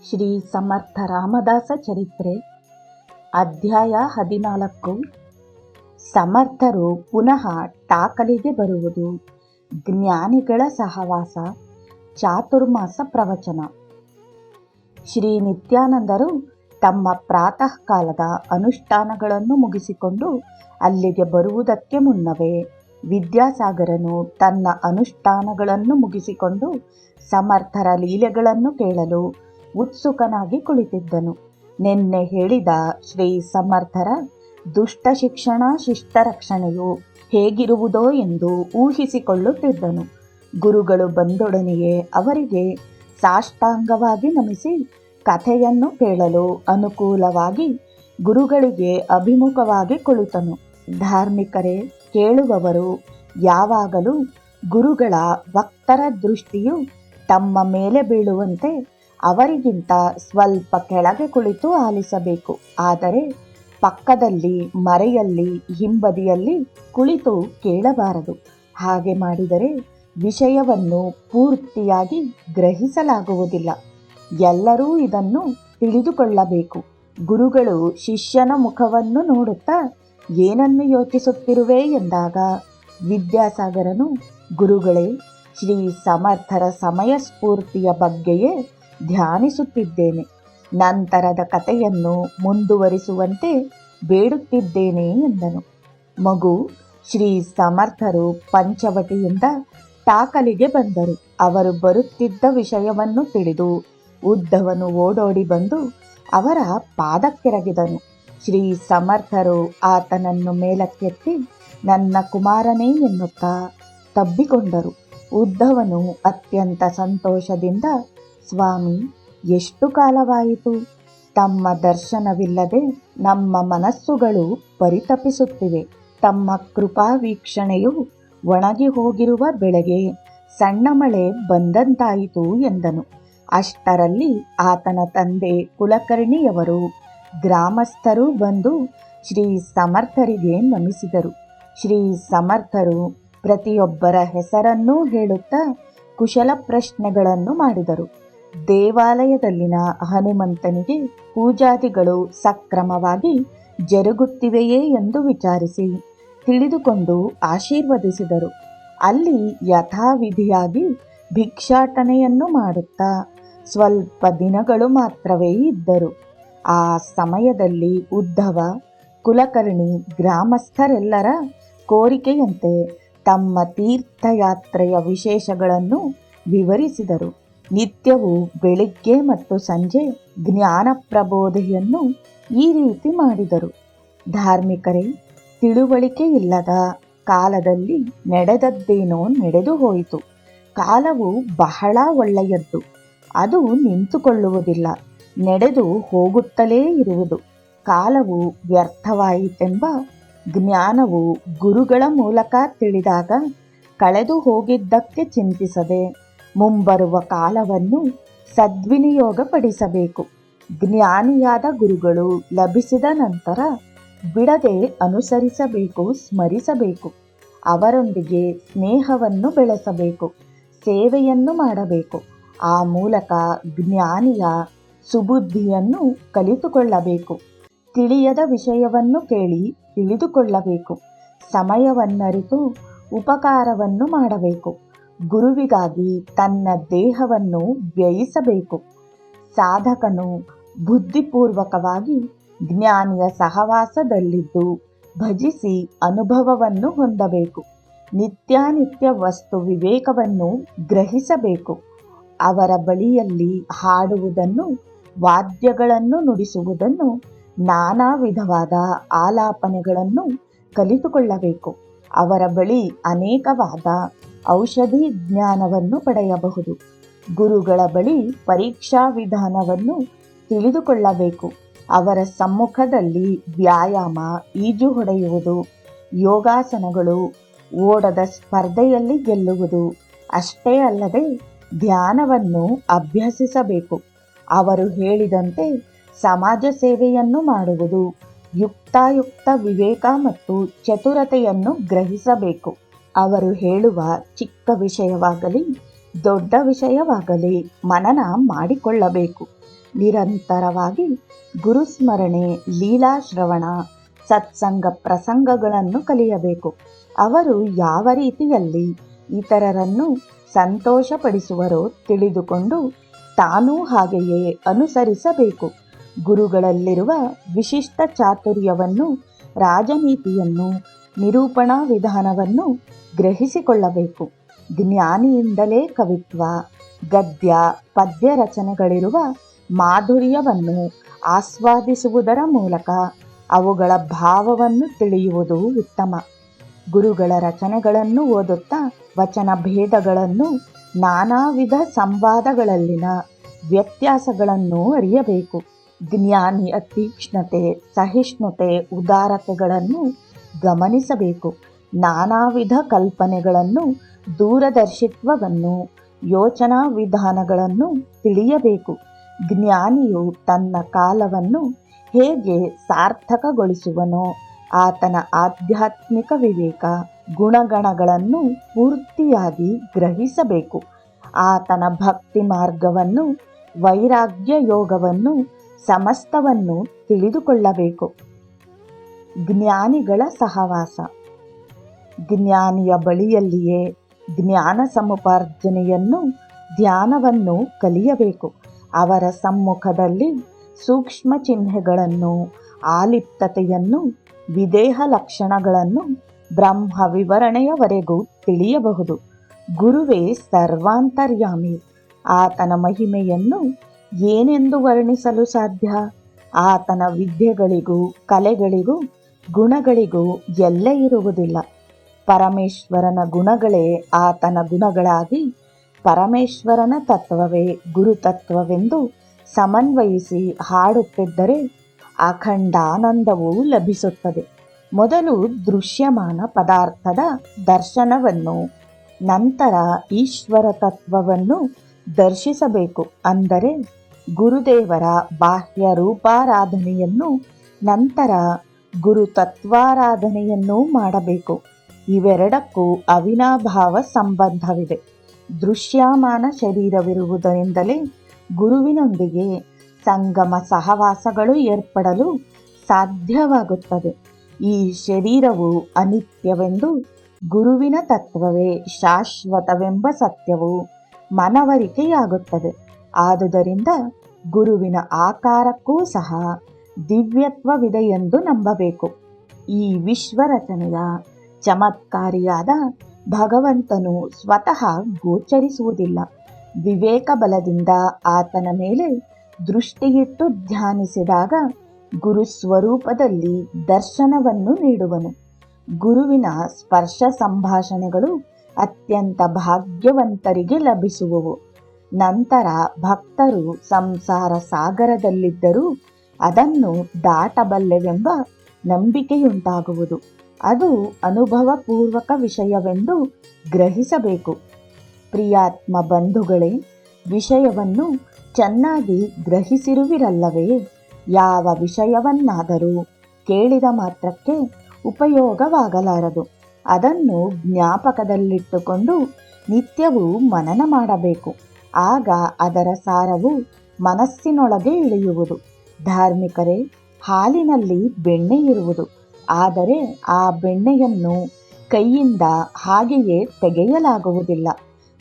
ಶ್ರೀ ಸಮರ್ಥ ರಾಮದಾಸ ಚರಿತ್ರೆ ಅಧ್ಯಾಯ 14. ಸಮರ್ಥರು ಪುನಃ ಟಾಕಲಿಗೆ ಬರುವುದು. ಜ್ಞಾನಿಗಳ ಸಹವಾಸ. ಚಾತುರ್ಮಾಸ ಪ್ರವಚನ. ಶ್ರೀ ನಿತ್ಯಾನಂದರು ತಮ್ಮ ಪ್ರಾತಃ ಕಾಲದ ಅನುಷ್ಠಾನಗಳನ್ನು ಮುಗಿಸಿಕೊಂಡು ಅಲ್ಲಿಗೆ ಬರುವುದಕ್ಕೆ ಮುನ್ನವೇ ವಿದ್ಯಾಸಾಗರನು ತನ್ನ ಅನುಷ್ಠಾನಗಳನ್ನು ಮುಗಿಸಿಕೊಂಡು ಸಮರ್ಥರ ಲೀಲೆಗಳನ್ನು ಕೇಳಲು ಉತ್ಸುಕನಾಗಿ ಕುಳಿತಿದ್ದನು. ನಿನ್ನೆ ಹೇಳಿದ ಶ್ರೀ ಸಮರ್ಥರ ದುಷ್ಟ ಶಿಕ್ಷಣ ಶಿಷ್ಟ ರಕ್ಷಣೆಯು ಹೇಗಿರುವುದೋ ಎಂದು ಊಹಿಸಿಕೊಳ್ಳುತ್ತಿದ್ದನು. ಗುರುಗಳು ಬಂದೊಡನೆಯೇ ಅವರಿಗೆ ಸಾಷ್ಟಾಂಗವಾಗಿ ನಮಿಸಿ ಕಥೆಯನ್ನು ಕೇಳಲು ಅನುಕೂಲವಾಗಿ ಗುರುಗಳಿಗೆ ಅಭಿಮುಖವಾಗಿ ಕುಳಿತನು. ಧಾರ್ಮಿಕರೇ, ಕೇಳುವವರು ಯಾವಾಗಲೂ ಗುರುಗಳ ವಕ್ತರ ದೃಷ್ಟಿಯು ತಮ್ಮ ಮೇಲೆ ಬೀಳುವಂತೆ ಅವರಿಗಿಂತ ಸ್ವಲ್ಪ ಕೆಳಗೆ ಕುಳಿತು ಆಲಿಸಬೇಕು. ಆದರೆ ಪಕ್ಕದಲ್ಲಿ, ಮರೆಯಲ್ಲಿ, ಹಿಂಬದಿಯಲ್ಲಿ ಕುಳಿತು ಕೇಳಬಾರದು. ಹಾಗೆ ಮಾಡಿದರೆ ವಿಷಯವನ್ನು ಪೂರ್ತಿಯಾಗಿ ಗ್ರಹಿಸಲಾಗುವುದಿಲ್ಲ. ಎಲ್ಲರೂ ಇದನ್ನು ತಿಳಿದುಕೊಳ್ಳಬೇಕು. ಗುರುಗಳು ಶಿಷ್ಯನ ಮುಖವನ್ನು ನೋಡುತ್ತಾ ಏನನ್ನು ಯೋಚಿಸುತ್ತಿರುವೆ ಎಂದಾಗ ವಿದ್ಯಾಸಾಗರನು, ಗುರುಗಳೇ, ಶ್ರೀ ಸಮರ್ಥರ ಸಮಯ ಸ್ಫೂರ್ತಿಯ ಬಗ್ಗೆಯೇ ಧ್ಯಾನಿಸುತ್ತಿದ್ದೇನೆ. ನಂತರದ ಕಥೆಯನ್ನು ಮುಂದುವರಿಸುವಂತೆ ಬೇಡುತ್ತಿದ್ದೇನೆ ಎಂದನು. ಮಗು, ಶ್ರೀ ಸಮರ್ಥರು ಪಂಚವಟಿಯಿಂದ ಟಾಕಲಿಗೆ ಬಂದರು. ಅವರು ಬರುತ್ತಿದ್ದ ವಿಷಯವನ್ನು ತಿಳಿದು ಉದ್ಧವನು ಓಡೋಡಿ ಬಂದು ಅವರ ಪಾದಕ್ಕೆರಗಿದನು. ಶ್ರೀ ಸಮರ್ಥರು ಆತನನ್ನು ಮೇಲಕ್ಕೆತ್ತಿ ನನ್ನ ಕುಮಾರನೇ ಎನ್ನುತ್ತಾ ತಬ್ಬಿಕೊಂಡರು. ಉದ್ಧವನು ಅತ್ಯಂತ ಸಂತೋಷದಿಂದ, ಸ್ವಾಮಿ, ಎಷ್ಟು ಕಾಲವಾಯಿತು? ತಮ್ಮ ದರ್ಶನವಿಲ್ಲದೆ ನಮ್ಮ ಮನಸ್ಸುಗಳು ಪರಿತಪಿಸುತ್ತಿವೆ. ತಮ್ಮ ಕೃಪಾ ವೀಕ್ಷಣೆಯು ಒಣಗಿ ಹೋಗಿರುವ ಬೆಳೆಗೆ ಸಣ್ಣ ಮಳೆ ಬಂದಂತಾಯಿತು ಎಂದನು. ಅಷ್ಟರಲ್ಲಿ ಆತನ ತಂದೆ ಕುಲಕರ್ಣಿಯವರು ಗ್ರಾಮಸ್ಥರು ಬಂದು ಶ್ರೀ ಸಮರ್ಥರಿಗೆ ನಮಿಸಿದರು. ಶ್ರೀ ಸಮರ್ಥರು ಪ್ರತಿಯೊಬ್ಬರ ಹೆಸರನ್ನೂ ಹೇಳುತ್ತಾ ಕುಶಲ ಪ್ರಶ್ನೆಗಳನ್ನು ಮಾಡಿದರು. ದೇವಾಲಯದಲ್ಲಿನ ಹನುಮಂತನಿಗೆ ಪೂಜಾದಿಗಳು ಸಕ್ರಮವಾಗಿ ಜರುಗುತ್ತಿವೆಯೇ ಎಂದು ವಿಚಾರಿಸಿ ತಿಳಿದುಕೊಂಡು ಆಶೀರ್ವದಿಸಿದರು. ಅಲ್ಲಿ ಯಥಾವಿಧಿಯಾಗಿ ಭಿಕ್ಷಾಟನೆಯನ್ನು ಮಾಡುತ್ತಾ ಸ್ವಲ್ಪ ದಿನಗಳು ಮಾತ್ರವೇ ಇದ್ದರು. ಆ ಸಮಯದಲ್ಲಿ ಉದ್ಧವ, ಕುಲಕರ್ಣಿ ಗ್ರಾಮಸ್ಥರೆಲ್ಲರ ಕೋರಿಕೆಯಂತೆ ತಮ್ಮ ತೀರ್ಥಯಾತ್ರೆಯ ವಿಶೇಷಗಳನ್ನು ವಿವರಿಸಿದರು. ನಿತ್ಯವೂ ಬೆಳಿಗ್ಗೆ ಮತ್ತು ಸಂಜೆ ಜ್ಞಾನ ಪ್ರಬೋಧೆಯನ್ನು ಈ ರೀತಿ ಮಾಡಿದರು. ಧಾರ್ಮಿಕರೇ, ತಿಳುವಳಿಕೆ ಇಲ್ಲದ ಕಾಲದಲ್ಲಿ ನಡೆದದ್ದೇನೋ ನಡೆದು ಹೋಯಿತು. ಕಾಲವು ಬಹಳ ಒಳ್ಳೆಯದ್ದು. ಅದು ನಿಂತುಕೊಳ್ಳುವುದಿಲ್ಲ, ನಡೆದು ಹೋಗುತ್ತಲೇ ಇರುವುದು. ಕಾಲವು ವ್ಯರ್ಥವಾಯಿತೆಂಬ ಜ್ಞಾನವು ಗುರುಗಳ ಮೂಲಕ ತಿಳಿದಾಗ ಕಳೆದು ಹೋಗಿದ್ದಕ್ಕೆ ಚಿಂತಿಸದೆ ಮುಂಬರುವ ಕಾಲವನ್ನು ಸದ್ವಿನಿಯೋಗಪಡಿಸಬೇಕು. ಜ್ಞಾನಿಯಾದ ಗುರುಗಳು ಲಭಿಸಿದ ನಂತರ ಬಿಡದೆ ಅನುಸರಿಸಬೇಕು, ಸ್ಮರಿಸಬೇಕು. ಅವರೊಂದಿಗೆ ಸ್ನೇಹವನ್ನು ಬೆಳೆಸಬೇಕು, ಸೇವೆಯನ್ನು ಮಾಡಬೇಕು. ಆ ಮೂಲಕ ಜ್ಞಾನಿಯ ಸುಬುದ್ಧಿಯನ್ನು ಕಲಿತುಕೊಳ್ಳಬೇಕು. ತಿಳಿಯದ ವಿಷಯವನ್ನು ಕೇಳಿ ತಿಳಿದುಕೊಳ್ಳಬೇಕು. ಸಮಯವನ್ನರಿತು ಉಪಕಾರವನ್ನು ಮಾಡಬೇಕು. ಗುರುವಿಗಾಗಿ ತನ್ನ ದೇಹವನ್ನು ವ್ಯಯಿಸಬೇಕು. ಸಾಧಕನು ಬುದ್ಧಿಪೂರ್ವಕವಾಗಿ ಜ್ಞಾನಿಯ ಸಹವಾಸದಲ್ಲಿದ್ದು ಭಜಿಸಿ ಅನುಭವವನ್ನು ಹೊಂದಬೇಕು. ನಿತ್ಯಾನಿತ್ಯ ವಸ್ತು ವಿವೇಕವನ್ನು ಗ್ರಹಿಸಬೇಕು. ಅವರ ಬಳಿಯಲ್ಲಿ ಹಾಡುವುದನ್ನು, ವಾದ್ಯಗಳನ್ನು ನುಡಿಸುವುದನ್ನು, ನಾನಾ ವಿಧವಾದ ಆಲಾಪನೆಗಳನ್ನು ಕಲಿತುಕೊಳ್ಳಬೇಕು. ಅವರ ಬಳಿ ಅನೇಕವಾದ ಔಷಧಿ ಜ್ಞಾನವನ್ನು ಪಡೆಯಬಹುದು. ಗುರುಗಳ ಬಳಿ ಪರೀಕ್ಷಾ ವಿಧಾನವನ್ನು ತಿಳಿದುಕೊಳ್ಳಬೇಕು. ಅವರ ಸಮ್ಮುಖದಲ್ಲಿ ವ್ಯಾಯಾಮ, ಈಜು ಹೊಡೆಯುವುದು, ಯೋಗಾಸನಗಳು, ಓಟದ ಸ್ಪರ್ಧೆಯಲ್ಲಿ ಗೆಲ್ಲುವುದು ಅಷ್ಟೇ ಅಲ್ಲದೆ ಧ್ಯಾನವನ್ನು ಅಭ್ಯಸಿಸಬೇಕು. ಅವರು ಹೇಳಿದಂತೆ ಸಮಾಜ ಸೇವೆಯನ್ನು ಮಾಡುವುದು, ಯುಕ್ತಾಯುಕ್ತ ವಿವೇಕ ಮತ್ತು ಚತುರತೆಯನ್ನು ಗ್ರಹಿಸಬೇಕು. ಅವರು ಹೇಳುವ ಚಿಕ್ಕ ವಿಷಯವಾಗಲಿ ದೊಡ್ಡ ವಿಷಯವಾಗಲಿ ಮನನ ಮಾಡಿಕೊಳ್ಳಬೇಕು. ನಿರಂತರವಾಗಿ ಗುರುಸ್ಮರಣೆ, ಲೀಲಾಶ್ರವಣ, ಸತ್ಸಂಗ ಪ್ರಸಂಗಗಳನ್ನು ಕಲಿಯಬೇಕು. ಅವರು ಯಾವ ರೀತಿಯಲ್ಲಿ ಇತರರನ್ನು ಸಂತೋಷಪಡಿಸುವರೋ ತಿಳಿದುಕೊಂಡು ತಾನೂ ಹಾಗೆಯೇ ಅನುಸರಿಸಬೇಕು. ಗುರುಗಳಲ್ಲಿರುವ ವಿಶಿಷ್ಟ ಚಾತುರ್ಯವನ್ನು, ರಾಜನೀತಿಯನ್ನು, ನಿರೂಪಣಾ ವಿಧಾನವನ್ನು ಗ್ರಹಿಸಿಕೊಳ್ಳಬೇಕು. ಜ್ಞಾನಿಯಿಂದಲೇ ಕವಿತ್ವ, ಗದ್ಯ, ಪದ್ಯ ರಚನೆಗಳಿರುವ ಮಾಧುರ್ಯವನ್ನು ಆಸ್ವಾದಿಸುವುದರ ಮೂಲಕ ಅವುಗಳ ಭಾವವನ್ನು ತಿಳಿಯುವುದು ಉತ್ತಮ. ಗುರುಗಳ ರಚನೆಗಳನ್ನು ಓದುತ್ತಾ ವಚನ ಭೇದಗಳನ್ನು, ನಾನಾ ವಿಧ ಸಂವಾದಗಳಲ್ಲಿನ ವ್ಯತ್ಯಾಸಗಳನ್ನು ಅರಿಯಬೇಕು. ಜ್ಞಾನಿಯ ತೀಕ್ಷ್ಣತೆ, ಸಹಿಷ್ಣುತೆ, ಉದಾರತೆಗಳನ್ನು ಗಮನಿಸಬೇಕು. ನಾನಾ ವಿಧ ಕಲ್ಪನೆಗಳನ್ನು, ದೂರದರ್ಶಿತ್ವವನ್ನು, ಯೋಚನಾ ವಿಧಾನಗಳನ್ನು ತಿಳಿಯಬೇಕು. ಜ್ಞಾನಿಯು ತನ್ನ ಕಾಲವನ್ನು ಹೇಗೆ ಸಾರ್ಥಕಗೊಳಿಸುವನೋ ಆತನ ಆಧ್ಯಾತ್ಮಿಕ ವಿವೇಕ, ಗುಣಗಣಗಳನ್ನು ಪೂರ್ತಿಯಾಗಿ ಗ್ರಹಿಸಬೇಕು. ಆತನ ಭಕ್ತಿ ಮಾರ್ಗವನ್ನು, ವೈರಾಗ್ಯ ಯೋಗವನ್ನು, ಸಮಸ್ತವನ್ನು ತಿಳಿದುಕೊಳ್ಳಬೇಕು. ಜ್ಞಾನಿಗಳ ಸಹವಾಸ. ಜ್ಞಾನಿಯ ಬಳಿಯಲ್ಲಿಯೇ ಜ್ಞಾನ ಸಮುಪಾರ್ಜನೆಯನ್ನು, ಧ್ಯಾನವನ್ನು ಕಲಿಯಬೇಕು. ಅವರ ಸಮ್ಮುಖದಲ್ಲಿ ಸೂಕ್ಷ್ಮ ಚಿಹ್ನೆಗಳನ್ನು, ಆಲಿಪ್ತತೆಯನ್ನು, ವಿದೇಹ ಲಕ್ಷಣಗಳನ್ನು ಬ್ರಹ್ಮ ವಿವರಣೆಯವರೆಗೂ ತಿಳಿಯಬಹುದು. ಗುರುವೇ ಸರ್ವಾಂತರ್ಯಾಮಿ. ಆತನ ಮಹಿಮೆಯನ್ನು ಏನೆಂದು ವರ್ಣಿಸಲು ಸಾಧ್ಯ? ಆತನ ವಿದ್ಯೆಗಳಿಗೂ, ಕಲೆಗಳಿಗೂ, ಗುಣಗಳಿಗೂ ಎಲ್ಲೇ ಇರುವುದಿಲ್ಲ. ಪರಮೇಶ್ವರನ ಗುಣಗಳೇ ಆತನ ಗುಣಗಳಾಗಿ, ಪರಮೇಶ್ವರನ ತತ್ವವೇ ಗುರುತತ್ವವೆಂದು ಸಮನ್ವಯಿಸಿ ಹಾಡುತ್ತಿದ್ದರೆ ಅಖಂಡಾನಂದವು ಲಭಿಸುತ್ತದೆ. ಮೊದಲು ದೃಶ್ಯಮಾನ ಪದಾರ್ಥದ ದರ್ಶನವನ್ನು, ನಂತರ ಈಶ್ವರ ತತ್ವವನ್ನು ದರ್ಶಿಸಬೇಕು. ಅಂದರೆ ಗುರುದೇವರ ಬಾಹ್ಯ ರೂಪಾರಾಧನೆಯನ್ನು, ನಂತರ ಗುರುತತ್ವಾರಾಧನೆಯನ್ನೂ ಮಾಡಬೇಕು. ಇವೆರಡಕ್ಕೂ ಅವಿನಾಭಾವ ಸಂಬಂಧವಿದೆ. ದೃಶ್ಯಮಾನ ಶರೀರವಿರುವುದರಿಂದಲೇ ಗುರುವಿನೊಂದಿಗೆ ಸಂಗಮ ಸಹವಾಸಗಳು ಏರ್ಪಡಲು ಸಾಧ್ಯವಾಗುತ್ತದೆ. ಈ ಶರೀರವು ಅನಿತ್ಯವೆಂದು, ಗುರುವಿನ ತತ್ವವೇ ಶಾಶ್ವತವೆಂಬ ಸತ್ಯವು ಮನವರಿಕೆಯಾಗುತ್ತದೆ. ಆದುದರಿಂದ ಗುರುವಿನ ಆಕಾರಕ್ಕೂ ಸಹ ದಿವ್ಯತ್ವವಿದೆಯೆಂದು ನಂಬಬೇಕು. ಈ ವಿಶ್ವರಚನೆಯ ಚಮತ್ಕಾರಿಯಾದ ಭಗವಂತನು ಸ್ವತಃ ಗೋಚರಿಸುವುದಿಲ್ಲ. ವಿವೇಕ ಬಲದಿಂದ ಆತನ ಮೇಲೆ ದೃಷ್ಟಿಯಿಟ್ಟು ಧ್ಯಾನಿಸಿದಾಗ ಗುರು ಸ್ವರೂಪದಲ್ಲಿ ದರ್ಶನವನ್ನು ನೀಡುವನು. ಗುರುವಿನ ಸ್ಪರ್ಶ ಸಂಭಾಷಣೆಗಳು ಅತ್ಯಂತ ಭಾಗ್ಯವಂತರಿಗೆ ಲಭಿಸುವವು. ನಂತರ ಭಕ್ತರು ಸಂಸಾರ ಸಾಗರದಲ್ಲಿದ್ದರೂ ಅದನ್ನು ದಾಟಬಲ್ಲೆವೆಂಬ ನಂಬಿಕೆಯುಂಟಾಗುವುದು. ಅದು ಅನುಭವಪೂರ್ವಕ ವಿಷಯವೆಂದು ಗ್ರಹಿಸಬೇಕು. ಪ್ರಿಯಾತ್ಮ ಬಂಧುಗಳೇ, ವಿಷಯವನ್ನು ಚೆನ್ನಾಗಿ ಗ್ರಹಿಸಿರುವಿರಲ್ಲವೇ? ಯಾವ ವಿಷಯವನ್ನಾದರೂ ಕೇಳಿದ ಮಾತ್ರಕ್ಕೆ ಉಪಯೋಗವಾಗಲಾರದು. ಅದನ್ನು ಜ್ಞಾಪಕದಲ್ಲಿಟ್ಟುಕೊಂಡು ನಿತ್ಯವೂ ಮನನ ಮಾಡಬೇಕು. ಆಗ ಅದರ ಸಾರವು ಮನಸ್ಸಿನೊಳಗೆ ಇಳಿಯುವುದು. ಧಾರ್ಮಿಕರೇ, ಹಾಲಿನಲ್ಲಿ ಬೆಣ್ಣೆ ಇರುವುದು. ಆದರೆ ಆ ಬೆಣ್ಣೆಯನ್ನು ಕೈಯಿಂದ ಹಾಗೆಯೇ ತೆಗೆಯಲಾಗುವುದಿಲ್ಲ.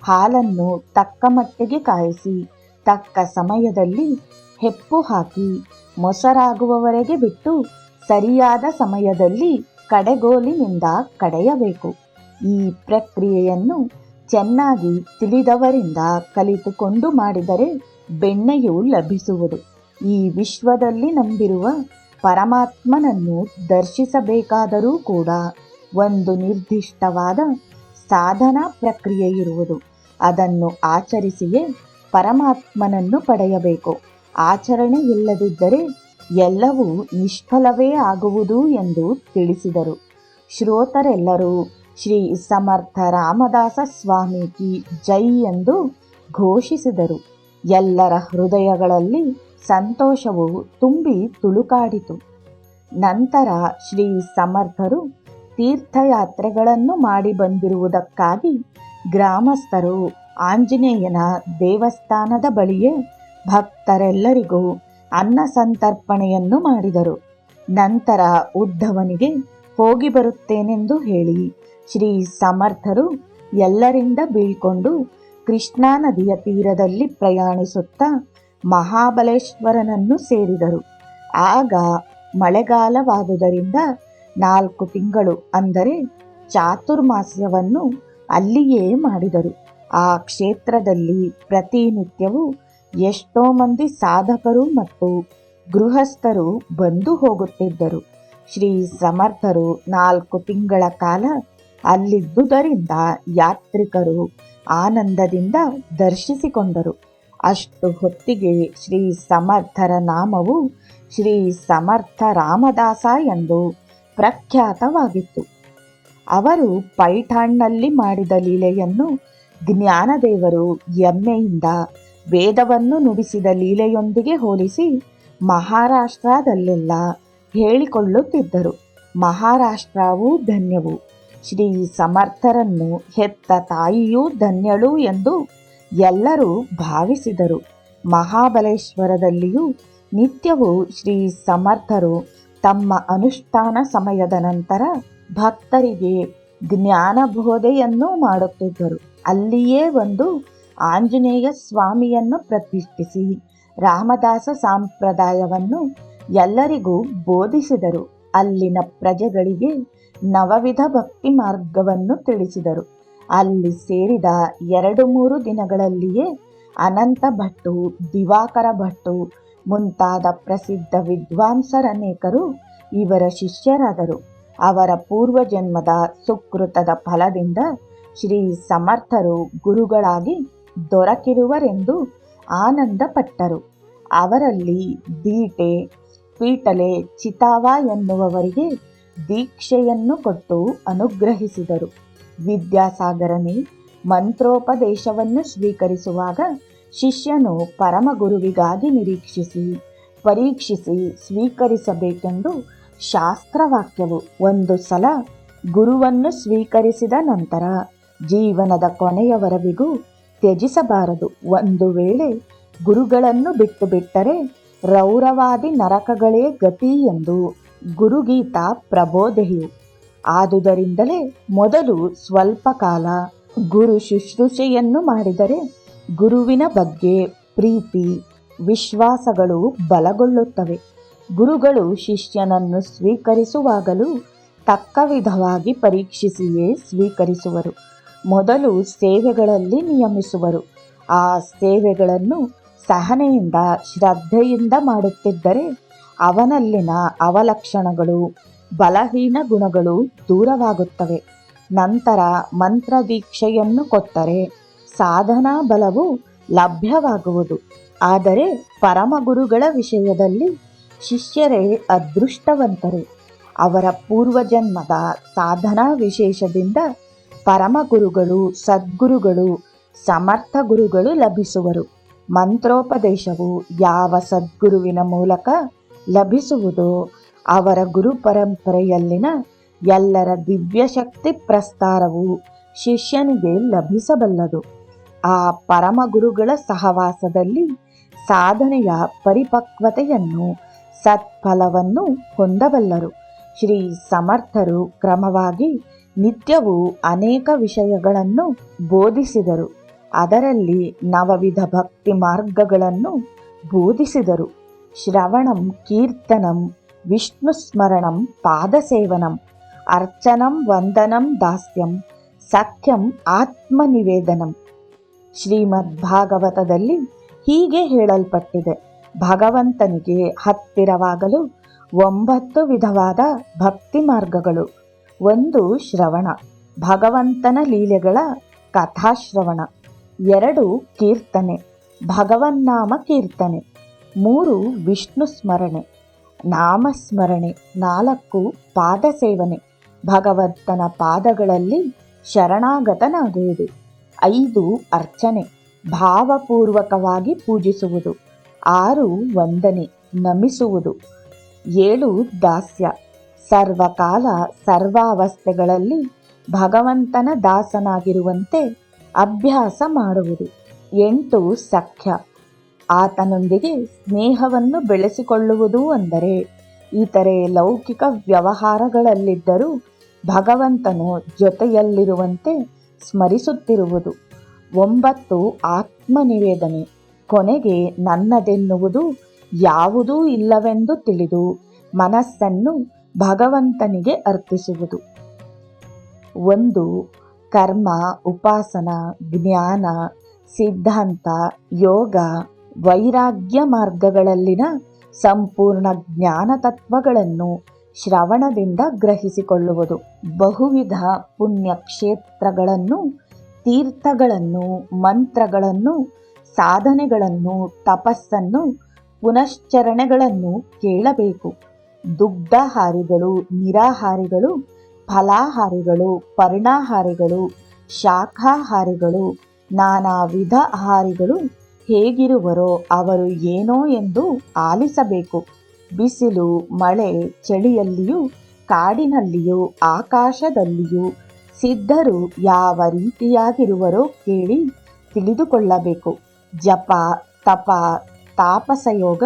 ಹಾಲನ್ನು ತಕ್ಕ ಮಟ್ಟಿಗೆ ಕಾಯಿಸಿ, ತಕ್ಕ ಸಮಯದಲ್ಲಿ ಹೆಪ್ಪು ಹಾಕಿ, ಮೊಸರಾಗುವವರೆಗೆ ಬಿಟ್ಟು, ಸರಿಯಾದ ಸಮಯದಲ್ಲಿ ಕಡೆಗೋಲಿನಿಂದ ಕಡೆಯಬೇಕು. ಈ ಪ್ರಕ್ರಿಯೆಯನ್ನು ಚೆನ್ನಾಗಿ ತಿಳಿದವರಿಂದ ಕಲಿತುಕೊಂಡು ಮಾಡಿದರೆ ಬೆಣ್ಣೆಯು ಲಭಿಸುವುದು. ಈ ವಿಶ್ವದಲ್ಲಿ ನಂಬಿರುವ ಪರಮಾತ್ಮನನ್ನು ದರ್ಶಿಸಬೇಕಾದರೂ ಕೂಡ ಒಂದು ನಿರ್ದಿಷ್ಟವಾದ ಸಾಧನಾ ಪ್ರಕ್ರಿಯೆ ಇರುವುದು. ಅದನ್ನು ಆಚರಿಸಿಯೇ ಪರಮಾತ್ಮನನ್ನು ಪಡೆಯಬೇಕು. ಆಚರಣೆ ಇಲ್ಲದಿದ್ದರೆ ಎಲ್ಲವೂ ನಿಷ್ಫಲವೇ ಆಗುವುದು ಎಂದು ತಿಳಿಸಿದರು. ಶ್ರೋತರೆಲ್ಲರೂ ಶ್ರೀ ಸಮರ್ಥ ರಾಮದಾಸ ಸ್ವಾಮಿ ಕಿ ಜೈ ಎಂದು ಘೋಷಿಸಿದರು. ಎಲ್ಲರ ಹೃದಯಗಳಲ್ಲಿ ಸಂತೋಷವು ತುಂಬಿ ತುಳುಕಾಡಿತು. ನಂತರ ಶ್ರೀ ಸಮರ್ಥರು ತೀರ್ಥಯಾತ್ರೆಗಳನ್ನು ಮಾಡಿ ಬಂದಿರುವುದಕ್ಕಾಗಿ ಗ್ರಾಮಸ್ಥರು ಆಂಜನೇಯನ ದೇವಸ್ಥಾನದ ಬಳಿಯೇ ಭಕ್ತರೆಲ್ಲರಿಗೂ ಅನ್ನ ಸಂತರ್ಪಣೆಯನ್ನು ಮಾಡಿದರು. ನಂತರ ಉದ್ಧವನಿಗೆ ಹೋಗಿ ಬರುತ್ತೇನೆಂದು ಹೇಳಿ ಶ್ರೀ ಸಮರ್ಥರು ಎಲ್ಲರಿಂದ ಬೀಳ್ಕೊಂಡು ಕೃಷ್ಣಾ ನದಿಯ ತೀರದಲ್ಲಿ ಪ್ರಯಾಣಿಸುತ್ತಾ ಮಹಾಬಲೇಶ್ವರನನ್ನು ಸೇರಿದರು. ಆಗ ಮಳೆಗಾಲವಾದುದರಿಂದ 4 ತಿಂಗಳು ಅಂದರೆ ಚಾತುರ್ಮಾಸ್ಯವನ್ನು ಅಲ್ಲಿಯೇ ಮಾಡಿದರು. ಆ ಕ್ಷೇತ್ರದಲ್ಲಿ ಪ್ರತಿನಿತ್ಯವೂ ಎಷ್ಟೋ ಮಂದಿ ಸಾಧಕರು ಮತ್ತು ಗೃಹಸ್ಥರು ಬಂದು ಹೋಗುತ್ತಿದ್ದರು. ಶ್ರೀ ಸಮರ್ಥರು 4 ತಿಂಗಳ ಕಾಲ ಅಲ್ಲಿದ್ದುದರಿಂದ ಯಾತ್ರಿಕರು ಆನಂದದಿಂದ ದರ್ಶಿಸಿಕೊಂಡರು. ಅಷ್ಟು ಹೊತ್ತಿಗೆ ಶ್ರೀ ಸಮರ್ಥರ ನಾಮವು ಶ್ರೀ ಸಮರ್ಥ ರಾಮದಾಸ ಎಂದು ಪ್ರಖ್ಯಾತವಾಗಿತ್ತು. ಅವರು ಪೈಠಾಣ್ನಲ್ಲಿ ಮಾಡಿದ ಲೀಲೆಯನ್ನು ಜ್ಞಾನದೇವರು ಹೆಮ್ಮೆಯಿಂದ ವೇದವನ್ನು ನುಡಿಸಿದ ಲೀಲೆಯೊಂದಿಗೆ ಹೋಲಿಸಿ ಮಹಾರಾಷ್ಟ್ರದಲ್ಲೆಲ್ಲ ಹೇಳಿಕೊಳ್ಳುತ್ತಿದ್ದರು. ಮಹಾರಾಷ್ಟ್ರವೂ ಧನ್ಯವು, ಶ್ರೀ ಸಮರ್ಥರನ್ನು ಹೆತ್ತ ತಾಯಿಯೂ ಧನ್ಯಳು ಎಂದು ಎಲ್ಲರೂ ಭಾವಿಸಿದರು. ಮಹಾಬಲೇಶ್ವರದಲ್ಲಿಯೂ ನಿತ್ಯವೂ ಶ್ರೀ ಸಮರ್ಥರು ತಮ್ಮ ಅನುಷ್ಠಾನ ಸಮಯದ ನಂತರ ಭಕ್ತರಿಗೆ ಜ್ಞಾನಬೋಧೆಯನ್ನು ಮಾಡುತ್ತಿದ್ದರು. ಅಲ್ಲಿಯೇ ಒಂದು ಆಂಜನೇಯ ಸ್ವಾಮಿಯನ್ನು ಪ್ರತಿಷ್ಠಿಸಿ ರಾಮದಾಸ ಸಂಪ್ರದಾಯವನ್ನು ಎಲ್ಲರಿಗೂ ಬೋಧಿಸಿದರು. ಅಲ್ಲಿನ ಪ್ರಜೆಗಳಿಗೆ ನವವಿಧ ಭಕ್ತಿ ಮಾರ್ಗವನ್ನು ತಿಳಿಸಿದರು. ಅಲ್ಲಿ ಸೇರಿದ 2-3 ದಿನಗಳಲ್ಲಿಯೇ ಅನಂತ ಭಟ್ಟು, ದಿವಾಕರ ಭಟ್ಟು ಮುಂತಾದ ಪ್ರಸಿದ್ಧ ವಿದ್ವಾಂಸರನೇಕರು ಇವರ ಶಿಷ್ಯರಾದರು. ಅವರ ಪೂರ್ವಜನ್ಮದ ಸುಕೃತದ ಫಲದಿಂದ ಶ್ರೀ ಸಮರ್ಥರು ಗುರುಗಳಾಗಿ ದೊರಕಿರುವರೆಂದು ಆನಂದಪಟ್ಟರು. ಅವರಲ್ಲಿ ದೀಟೆ, ಪೀಟಲೆ, ಚಿತಾವ ಎನ್ನುವವರಿಗೆ ದೀಕ್ಷೆಯನ್ನು ಕೊಟ್ಟು ಅನುಗ್ರಹಿಸಿದರು. ವಿದ್ಯಾಸಾಗರನೇ ಮಂತ್ರೋಪದೇಶವನ್ನು ಸ್ವೀಕರಿಸುವಾಗ ಶಿಷ್ಯನು ಪರಮಗುರುವಿಗಾಗಿ ನಿರೀಕ್ಷಿಸಿ ಪರೀಕ್ಷಿಸಿ ಸ್ವೀಕರಿಸಬೇಕೆಂದು ಶಾಸ್ತ್ರವಾಕ್ಯವು. ಒಂದು ಸಲ ಗುರುವನ್ನು ಸ್ವೀಕರಿಸಿದ ನಂತರ ಜೀವನದ ಕೊನೆಯವರೆವಿಗೂ ತ್ಯಜಿಸಬಾರದು. ಒಂದು ವೇಳೆ ಗುರುಗಳನ್ನು ಬಿಟ್ಟು ಬಿಟ್ಟರೆ ರೌರವಾದಿ ನರಕಗಳೇ ಗತಿ ಎಂದು ಗುರುಗೀತಾ ಪ್ರಬೋಧೆಯು. ಆದುದರಿಂದಲೇ ಮೊದಲು ಸ್ವಲ್ಪ ಕಾಲ ಗುರು ಶುಶ್ರೂಷೆಯನ್ನು ಮಾಡಿದರೆ ಗುರುವಿನ ಬಗ್ಗೆ ಪ್ರೀತಿ ವಿಶ್ವಾಸಗಳು ಬಲಗೊಳ್ಳುತ್ತವೆ. ಗುರುಗಳು ಶಿಷ್ಯನನ್ನು ಸ್ವೀಕರಿಸುವಾಗಲೂ ತಕ್ಕ ವಿಧವಾಗಿ ಪರೀಕ್ಷಿಸಿಯೇ ಸ್ವೀಕರಿಸುವರು. ಮೊದಲು ಸೇವೆಗಳಲ್ಲಿ ನಿಯಮಿಸುವರು. ಆ ಸೇವೆಗಳನ್ನು ಸಹನೆಯಿಂದ ಶ್ರದ್ಧೆಯಿಂದ ಮಾಡುತ್ತಿದ್ದರೆ ಅವನಲ್ಲಿನ ಅವಲಕ್ಷಣಗಳು ಬಲಹೀನ ಗುಣಗಳು ದೂರವಾಗುತ್ತವೆ. ನಂತರ ಮಂತ್ರದೀಕ್ಷೆಯನ್ನು ಕೊಟ್ಟರೆ ಸಾಧನಾ ಬಲವು ಲಭ್ಯವಾಗುವುದು. ಆದರೆ ಪರಮಗುರುಗಳ ವಿಷಯದಲ್ಲಿ ಶಿಷ್ಯರೇ ಅದೃಷ್ಟವಂತರು. ಅವರ ಪೂರ್ವಜನ್ಮದ ಸಾಧನಾ ವಿಶೇಷದಿಂದ ಪರಮಗುರುಗಳು, ಸದ್ಗುರುಗಳು, ಸಮರ್ಥ ಗುರುಗಳು ಲಭಿಸುವರು. ಮಂತ್ರೋಪದೇಶವು ಯಾವ ಸದ್ಗುರುವಿನ ಮೂಲಕ ಲಭಿಸುವುದೋ ಅವರ ಗುರು ಪರಂಪರೆಯಲ್ಲಿನ ಎಲ್ಲರ ದಿವ್ಯಶಕ್ತಿ ಪ್ರಸ್ತಾರವು ಶಿಷ್ಯನಿಗೆ ಲಭಿಸಬಲ್ಲದು. ಆ ಪರಮಗುರುಗಳ ಸಹವಾಸದಲ್ಲಿ ಸಾಧನೆಯ ಪರಿಪಕ್ವತೆಯನ್ನು ಸತ್ಫಲವನ್ನು ಹೊಂದಬಲ್ಲರು. ಶ್ರೀ ಸಮರ್ಥರು ಕ್ರಮವಾಗಿ ನಿತ್ಯವೂ ಅನೇಕ ವಿಷಯಗಳನ್ನು ಬೋಧಿಸಿದರು. ಅದರಲ್ಲಿ ನವವಿಧ ಭಕ್ತಿ ಮಾರ್ಗಗಳನ್ನು ಬೋಧಿಸಿದರು. ಶ್ರವಣಂ, ಕೀರ್ತನಂ, ವಿಷ್ಣುಸ್ಮರಣಂ, ಪಾದಸೇವನಂ, ಅರ್ಚನಂ, ವಂದನಂ, ದಾಸ್ಯಂ, ಸಖ್ಯಂ, ಆತ್ಮನಿವೇದನಂ. ಶ್ರೀಮದ್ಭಾಗವತದಲ್ಲಿ ಹೀಗೆ ಹೇಳಲ್ಪಟ್ಟಿದೆ. ಭಗವಂತನಿಗೆ ಹತ್ತಿರವಾಗಲು 9 ವಿಧವಾದ ಭಕ್ತಿ ಮಾರ್ಗಗಳು. 1 ಶ್ರವಣ, ಭಗವಂತನ ಲೀಲೆಗಳ ಕಥಾಶ್ರವಣ. 2 ಕೀರ್ತನೆ, ಭಗವನ್ನಾಮ ಕೀರ್ತನೆ. 3 ವಿಷ್ಣು ಸ್ಮರಣೆ, ನಾಮಸ್ಮರಣೆ. 4 ಪಾದಸೇವನೆ, ಭಗವಂತನ ಪಾದಗಳಲ್ಲಿ ಶರಣಾಗತನಾಗುವುದು. 5 ಅರ್ಚನೆ, ಭಾವಪೂರ್ವಕವಾಗಿ ಪೂಜಿಸುವುದು. 6 ವಂದನೆ, ನಮಿಸುವುದು. 7 ದಾಸ್ಯ, ಸರ್ವಕಾಲ ಸರ್ವಾವಸ್ಥೆಗಳಲ್ಲಿ ಭಗವಂತನ ದಾಸನಾಗಿರುವಂತೆ ಅಭ್ಯಾಸ ಮಾಡುವುದು. 8 ಸಖ್ಯ. ಆತನೊಂದಿಗೆ ಸ್ನೇಹವನ್ನು ಬೆಳೆಸಿಕೊಳ್ಳುವುದು ಅಂದರೆ ಇತರೆ ಲೌಕಿಕ ವ್ಯವಹಾರಗಳಲ್ಲಿದ್ದರೂ ಭಗವಂತನು ಜೊತೆಯಲ್ಲಿರುವಂತೆ ಸ್ಮರಿಸುತ್ತಿರುವುದು. 9 ಆತ್ಮನಿವೇದನೆ. ಕೊನೆಗೆ ನನ್ನದೆನ್ನುವುದು ಯಾವುದೂ ಇಲ್ಲವೆಂದು ತಿಳಿದು ಮನಸ್ಸನ್ನು ಭಗವಂತನಿಗೆ ಅರ್ಪಿಸುವುದು. 1 ಕರ್ಮ, ಉಪಾಸನ, ಜ್ಞಾನ, ಸಿದ್ಧಾಂತ, ಯೋಗ, ವೈರಾಗ್ಯ ಮಾರ್ಗಗಳಲ್ಲಿನ ಸಂಪೂರ್ಣ ಜ್ಞಾನ ತತ್ವಗಳನ್ನು ಶ್ರವಣದಿಂದ ಗ್ರಹಿಸಿಕೊಳ್ಳುವುದು. ಬಹುವಿಧ ಪುಣ್ಯಕ್ಷೇತ್ರಗಳನ್ನು, ತೀರ್ಥಗಳನ್ನು, ಮಂತ್ರಗಳನ್ನು, ಸಾಧನೆಗಳನ್ನು, ತಪಸ್ಸನ್ನು, ಪುನಶ್ಚರಣೆಗಳನ್ನು ಕೇಳಬೇಕು. ದುಗ್ಧಾಹಾರಿಗಳು, ನಿರಾಹಾರಿಗಳು, ಫಲಾಹಾರಿಗಳು, ಪರ್ಣಾಹಾರಿಗಳು, ಶಾಖಾಹಾರಿಗಳು, ನಾನಾ ವಿಧ ಆಹಾರಿಗಳು ಹೇಗಿರುವರೋ ಅವರು ಏನೋ ಎಂದು ಆಲಿಸಬೇಕು. ಬಿಸಿಲು, ಮಳೆ, ಚಳಿಯಲ್ಲಿಯೂ, ಕಾಡಿನಲ್ಲಿಯೂ, ಆಕಾಶದಲ್ಲಿಯೂ ಸಿದ್ಧರು ಯಾವ ರೀತಿಯಾಗಿರುವರೋ ಕೇಳಿ ತಿಳಿದುಕೊಳ್ಳಬೇಕು. ಜಪ, ತಪ, ತಾಪಸಯೋಗ,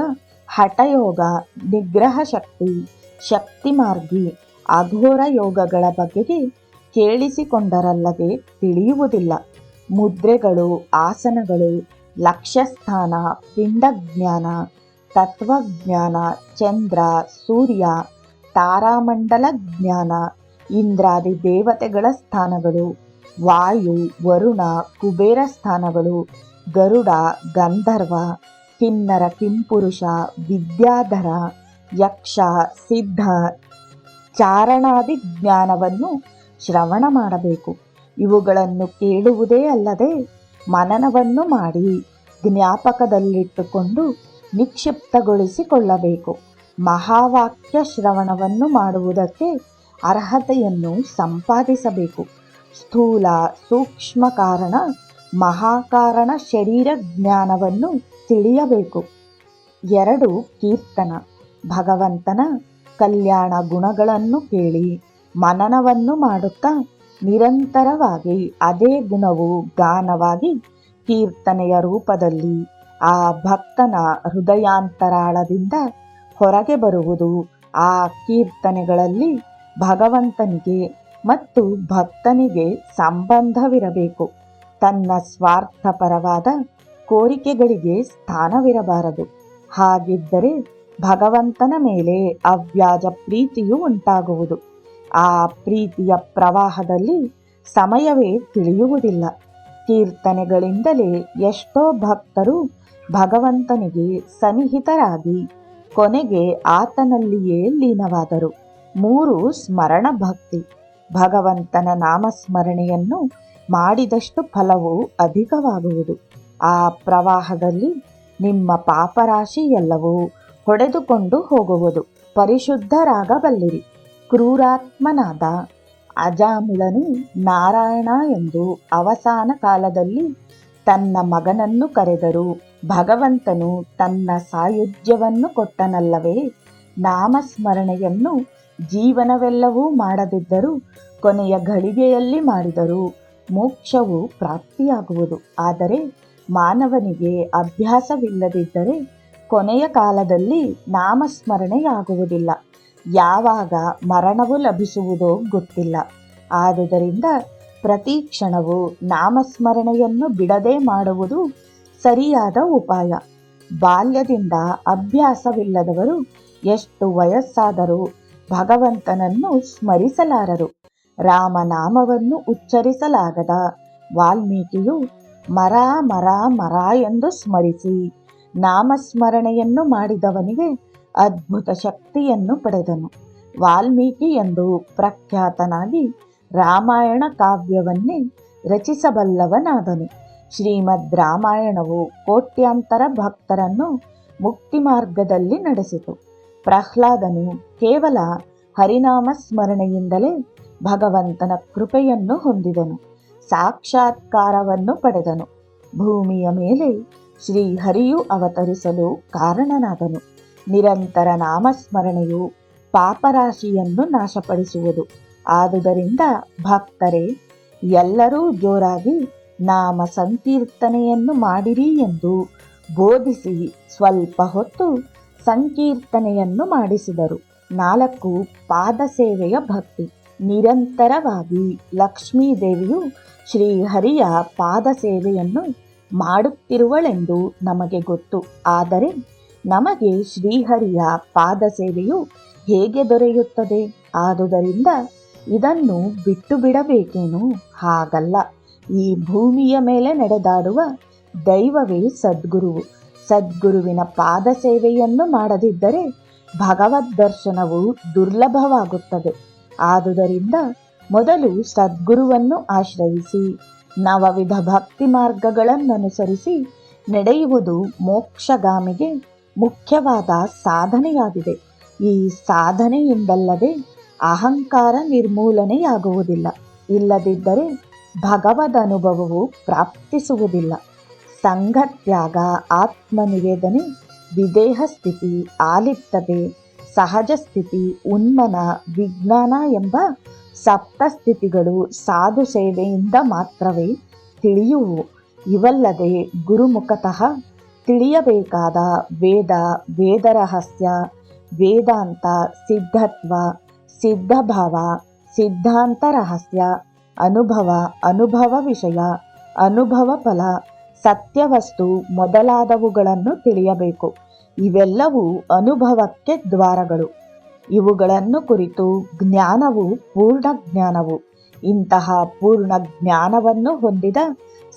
ಹಠಯೋಗ, ನಿಗ್ರಹ ಶಕ್ತಿ, ಶಕ್ತಿಮಾರ್ಗಿ, ಅಘೋರ ಯೋಗಗಳ ಬಗೆಗೆ ಕೇಳಿಸಿಕೊಂಡರಲ್ಲದೆ ತಿಳಿಯುವುದಿಲ್ಲ. ಮುದ್ರೆಗಳು, ಆಸನಗಳು, ಲಕ್ಷ್ಯಸ್ಥಾನ, ಪಿಂಡಜ್ಞಾನ, ತತ್ವಜ್ಞಾನ, ಚಂದ್ರ, ಸೂರ್ಯ, ತಾರಾಮಂಡಲ ಜ್ಞಾನ, ಇಂದ್ರಾದಿ ದೇವತೆಗಳ ಸ್ಥಾನಗಳು, ವಾಯು, ವರುಣ, ಕುಬೇರ ಸ್ಥಾನಗಳು, ಗರುಡ, ಗಂಧರ್ವ, ಕಿನ್ನರ, ಕಿಂಪುರುಷ, ವಿದ್ಯಾಧರ, ಯಕ್ಷ, ಸಿದ್ಧ, ಚಾರಣಾದಿ ಜ್ಞಾನವನ್ನು ಶ್ರವಣ ಮಾಡಬೇಕು. ಇವುಗಳನ್ನು ಕೇಳುವುದೇ ಅಲ್ಲದೆ ಮನನವನ್ನು ಮಾಡಿ ಜ್ಞಾಪಕದಲ್ಲಿಟ್ಟುಕೊಂಡು ನಿಕ್ಷಿಪ್ತಗೊಳಿಸಿಕೊಳ್ಳಬೇಕು. ಮಹಾವಾಕ್ಯ ಶ್ರವಣವನ್ನು ಮಾಡುವುದಕ್ಕೆ ಅರ್ಹತೆಯನ್ನು ಸಂಪಾದಿಸಬೇಕು. ಸ್ಥೂಲ, ಸೂಕ್ಷ್ಮ ಕಾರಣ, ಮಹಾಕಾರಣ ಶರೀರ ಜ್ಞಾನವನ್ನು ತಿಳಿಯಬೇಕು. 2 ಕೀರ್ತನ. ಭಗವಂತನ ಕಲ್ಯಾಣ ಗುಣಗಳನ್ನು ಕೇಳಿ ಮನನವನ್ನು ಮಾಡುತ್ತಾ ನಿರಂತರವಾಗಿ ಅದೇ ಗುಣವು ಗಾನವಾಗಿ ಕೀರ್ತನೆಯ ರೂಪದಲ್ಲಿ ಆ ಭಕ್ತನ ಹೃದಯಾಂತರಾಳದಿಂದ ಹೊರಗೆ ಬರುವುದು. ಆ ಕೀರ್ತನೆಗಳಲ್ಲಿ ಭಗವಂತನಿಗೆ ಮತ್ತು ಭಕ್ತನಿಗೆ ಸಂಬಂಧವಿರಬೇಕು. ತನ್ನ ಸ್ವಾರ್ಥಪರವಾದ ಕೋರಿಕೆಗಳಿಗೆ ಸ್ಥಾನವಿರಬಾರದು. ಹಾಗಿದ್ದರೆ ಭಗವಂತನ ಮೇಲೆ ಅವ್ಯಾಜ ಪ್ರೀತಿಯು ಉಂಟಾಗುವುದು. ಆ ಪ್ರೀತಿಯ ಪ್ರವಾಹದಲ್ಲಿ ಸಮಯವೇ ತಿಳಿಯುವುದಿಲ್ಲ. ಕೀರ್ತನೆಗಳಿಂದಲೇ ಎಷ್ಟೋ ಭಕ್ತರು ಭಗವಂತನಿಗೆ ಸನ್ನಿಹಿತರಾಗಿ ಕೊನೆಗೆ ಆತನಲ್ಲಿಯೇ ಲೀನವಾದರು. 3 ಸ್ಮರಣ ಭಕ್ತಿ. ಭಗವಂತನ ನಾಮಸ್ಮರಣೆಯನ್ನು ಮಾಡಿದಷ್ಟು ಫಲವು ಅಧಿಕವಾಗುವುದು. ಆ ಪ್ರವಾಹದಲ್ಲಿ ನಿಮ್ಮ ಪಾಪರಾಶಿ ಎಲ್ಲವೂ ಹೊಡೆದುಕೊಂಡು ಹೋಗುವುದು. ಪರಿಶುದ್ಧರಾಗಬಲ್ಲಿರಿ. ಕ್ರೂರಾತ್ಮನಾದ ಅಜಾಮಿಳನು ನಾರಾಯಣ ಎಂದು ಅವಸಾನ ಕಾಲದಲ್ಲಿ ತನ್ನ ಮಗನನ್ನು ಕರೆದರೂ ಭಗವಂತನು ತನ್ನ ಸಾಯುಜ್ಯವನ್ನು ಕೊಟ್ಟನಲ್ಲವೇ. ನಾಮಸ್ಮರಣೆಯನ್ನು ಜೀವನವೆಲ್ಲವೂ ಮಾಡದಿದ್ದರೂ ಕೊನೆಯ ಘಳಿಗೆಯಲ್ಲಿ ಮಾಡಿದರೂ ಮೋಕ್ಷವು ಪ್ರಾಪ್ತಿಯಾಗುವುದು. ಆದರೆ ಮಾನವನಿಗೆ ಅಭ್ಯಾಸವಿಲ್ಲದಿದ್ದರೆ ಕೊನೆಯ ಕಾಲದಲ್ಲಿ ನಾಮಸ್ಮರಣೆಯಾಗುವುದಿಲ್ಲ. ಯಾವಾಗ ಮರಣವು ಲಭಿಸುವುದೋ ಗೊತ್ತಿಲ್ಲ. ಆದುದರಿಂದ ಪ್ರತಿ ಕ್ಷಣವೂ ನಾಮಸ್ಮರಣೆಯನ್ನು ಬಿಡದೆ ಮಾಡುವುದು ಸರಿಯಾದ ಉಪಾಯ. ಬಾಲ್ಯದಿಂದ ಅಭ್ಯಾಸವಿಲ್ಲದವರು ಎಷ್ಟು ವಯಸ್ಸಾದರೂ ಭಗವಂತನನ್ನು ಸ್ಮರಿಸಲಾರರು. ರಾಮನಾಮವನ್ನು ಉಚ್ಚರಿಸಲಾಗದ ವಾಲ್ಮೀಕಿಯು ಮರ ಮರ ಮರ ಎಂದು ಸ್ಮರಿಸಿ ನಾಮಸ್ಮರಣೆಯನ್ನು ಮಾಡಿದವನಿಗೆ ಅದ್ಭುತ ಶಕ್ತಿಯನ್ನು ಪಡೆದನು. ವಾಲ್ಮೀಕಿ ಎಂದು ಪ್ರಖ್ಯಾತನಾಗಿ ರಾಮಾಯಣ ಕಾವ್ಯವನ್ನೇ ರಚಿಸಬಲ್ಲವನಾದನು. ಶ್ರೀಮದ್ ರಾಮಾಯಣವು ಕೋಟ್ಯಾಂತರ ಭಕ್ತರನ್ನು ಮುಕ್ತಿ ಮಾರ್ಗದಲ್ಲಿ ನಡೆಸಿತು. ಪ್ರಹ್ಲಾದನು ಕೇವಲ ಹರಿನಾಮ ಸ್ಮರಣೆಯಿಂದಲೇ ಭಗವಂತನ ಕೃಪೆಯನ್ನು ಹೊಂದಿದನು, ಸಾಕ್ಷಾತ್ಕಾರವನ್ನು ಪಡೆದನು. ಭೂಮಿಯ ಮೇಲೆ ಶ್ರೀಹರಿಯು ಅವತರಿಸಲು ಕಾರಣನಾದನು. ನಿರಂತರ ನಾಮಸ್ಮರಣೆಯು ಪಾಪರಾಶಿಯನ್ನು ನಾಶಪಡಿಸುವುದು. ಆದುದರಿಂದ ಭಕ್ತರೇ, ಎಲ್ಲರೂ ಜೋರಾಗಿ ನಾಮ ಸಂಕೀರ್ತನೆಯನ್ನು ಮಾಡಿರಿ ಎಂದು ಬೋಧಿಸಿ ಸ್ವಲ್ಪ ಹೊತ್ತು ಸಂಕೀರ್ತನೆಯನ್ನು ಮಾಡಿಸಿದರು. 4. ಪಾದಸೇವೆಯ ಭಕ್ತಿ. ನಿರಂತರವಾಗಿ ಲಕ್ಷ್ಮೀದೇವಿಯು ಶ್ರೀಹರಿಯ ಪಾದಸೇವೆಯನ್ನು ಮಾಡುತ್ತಿರುವಳೆಂದು ನಮಗೆ ಗೊತ್ತು. ಆದರೆ ನಮಗೆ ಶ್ರೀಹರಿಯ ಪಾದಸೇವೆಯು ಹೇಗೆ ದೊರೆಯುತ್ತದೆ? ಆದುದರಿಂದ ಇದನ್ನು ಬಿಟ್ಟು ಬಿಡಬೇಕೇನು? ಹಾಗಲ್ಲ. ಈ ಭೂಮಿಯ ಮೇಲೆ ನಡೆದಾಡುವ ದೈವವೇ ಸದ್ಗುರುವು. ಸದ್ಗುರುವಿನ ಪಾದಸೇವೆಯನ್ನು ಮಾಡದಿದ್ದರೆ ಭಗವದ್ ದರ್ಶನವು ದುರ್ಲಭವಾಗುತ್ತದೆ. ಆದುದರಿಂದ ಮೊದಲು ಸದ್ಗುರುವನ್ನು ಆಶ್ರಯಿಸಿ ನವವಿಧ ಭಕ್ತಿ ಮಾರ್ಗಗಳನ್ನನುಸರಿಸಿ ನಡೆಯುವುದು ಮೋಕ್ಷಗಾಮಿಗೆ ಮುಖ್ಯವಾದ ಸಾಧನೆಯಾಗಿದೆ. ಈ ಸಾಧನೆಯಿಂದಲ್ಲದೆ ಅಹಂಕಾರ ನಿರ್ಮೂಲನೆಯಾಗುವುದಿಲ್ಲ. ಇಲ್ಲದಿದ್ದರೆ ಭಗವದ್ ಅನುಭವವು ಪ್ರಾಪ್ತಿಸುವುದಿಲ್ಲ. ಸಂಘತ್ಯಾಗ, ಆತ್ಮನಿವೇದನೆ, ವಿದೇಹ ಸ್ಥಿತಿ, ಆಲಿಪ್ತತೆ, ಸಹಜ ಸ್ಥಿತಿ, ಉನ್ಮನ, ವಿಜ್ಞಾನ ಎಂಬ ಸಪ್ತಸ್ಥಿತಿಗಳು ಸಾಧು ಸೇವೆಯಿಂದ ಮಾತ್ರವೇ ತಿಳಿಯುವು. ಇವಲ್ಲದೆ ಗುರುಮುಖತಃ ತಿಳಿಯಬೇಕಾದ ವೇದ, ವೇದರಹಸ್ಯ, ವೇದಾಂತ, ಸಿದ್ಧತ್ವ, ಸಿದ್ಧಭಾವ, ಸಿದ್ಧಾಂತ ರಹಸ್ಯ, ಅನುಭವ, ಅನುಭವ ವಿಷಯ, ಅನುಭವ ಫಲ, ಸತ್ಯವಸ್ತು ಮೊದಲಾದವುಗಳನ್ನು ತಿಳಿಯಬೇಕು. ಇವೆಲ್ಲವೂ ಅನುಭವಕ್ಕೆ ದ್ವಾರಗಳು. ಇವುಗಳನ್ನು ಕುರಿತು ಜ್ಞಾನವು ಪೂರ್ಣ ಜ್ಞಾನವು. ಇಂತಹ ಪೂರ್ಣ ಜ್ಞಾನವನ್ನು ಹೊಂದಿದ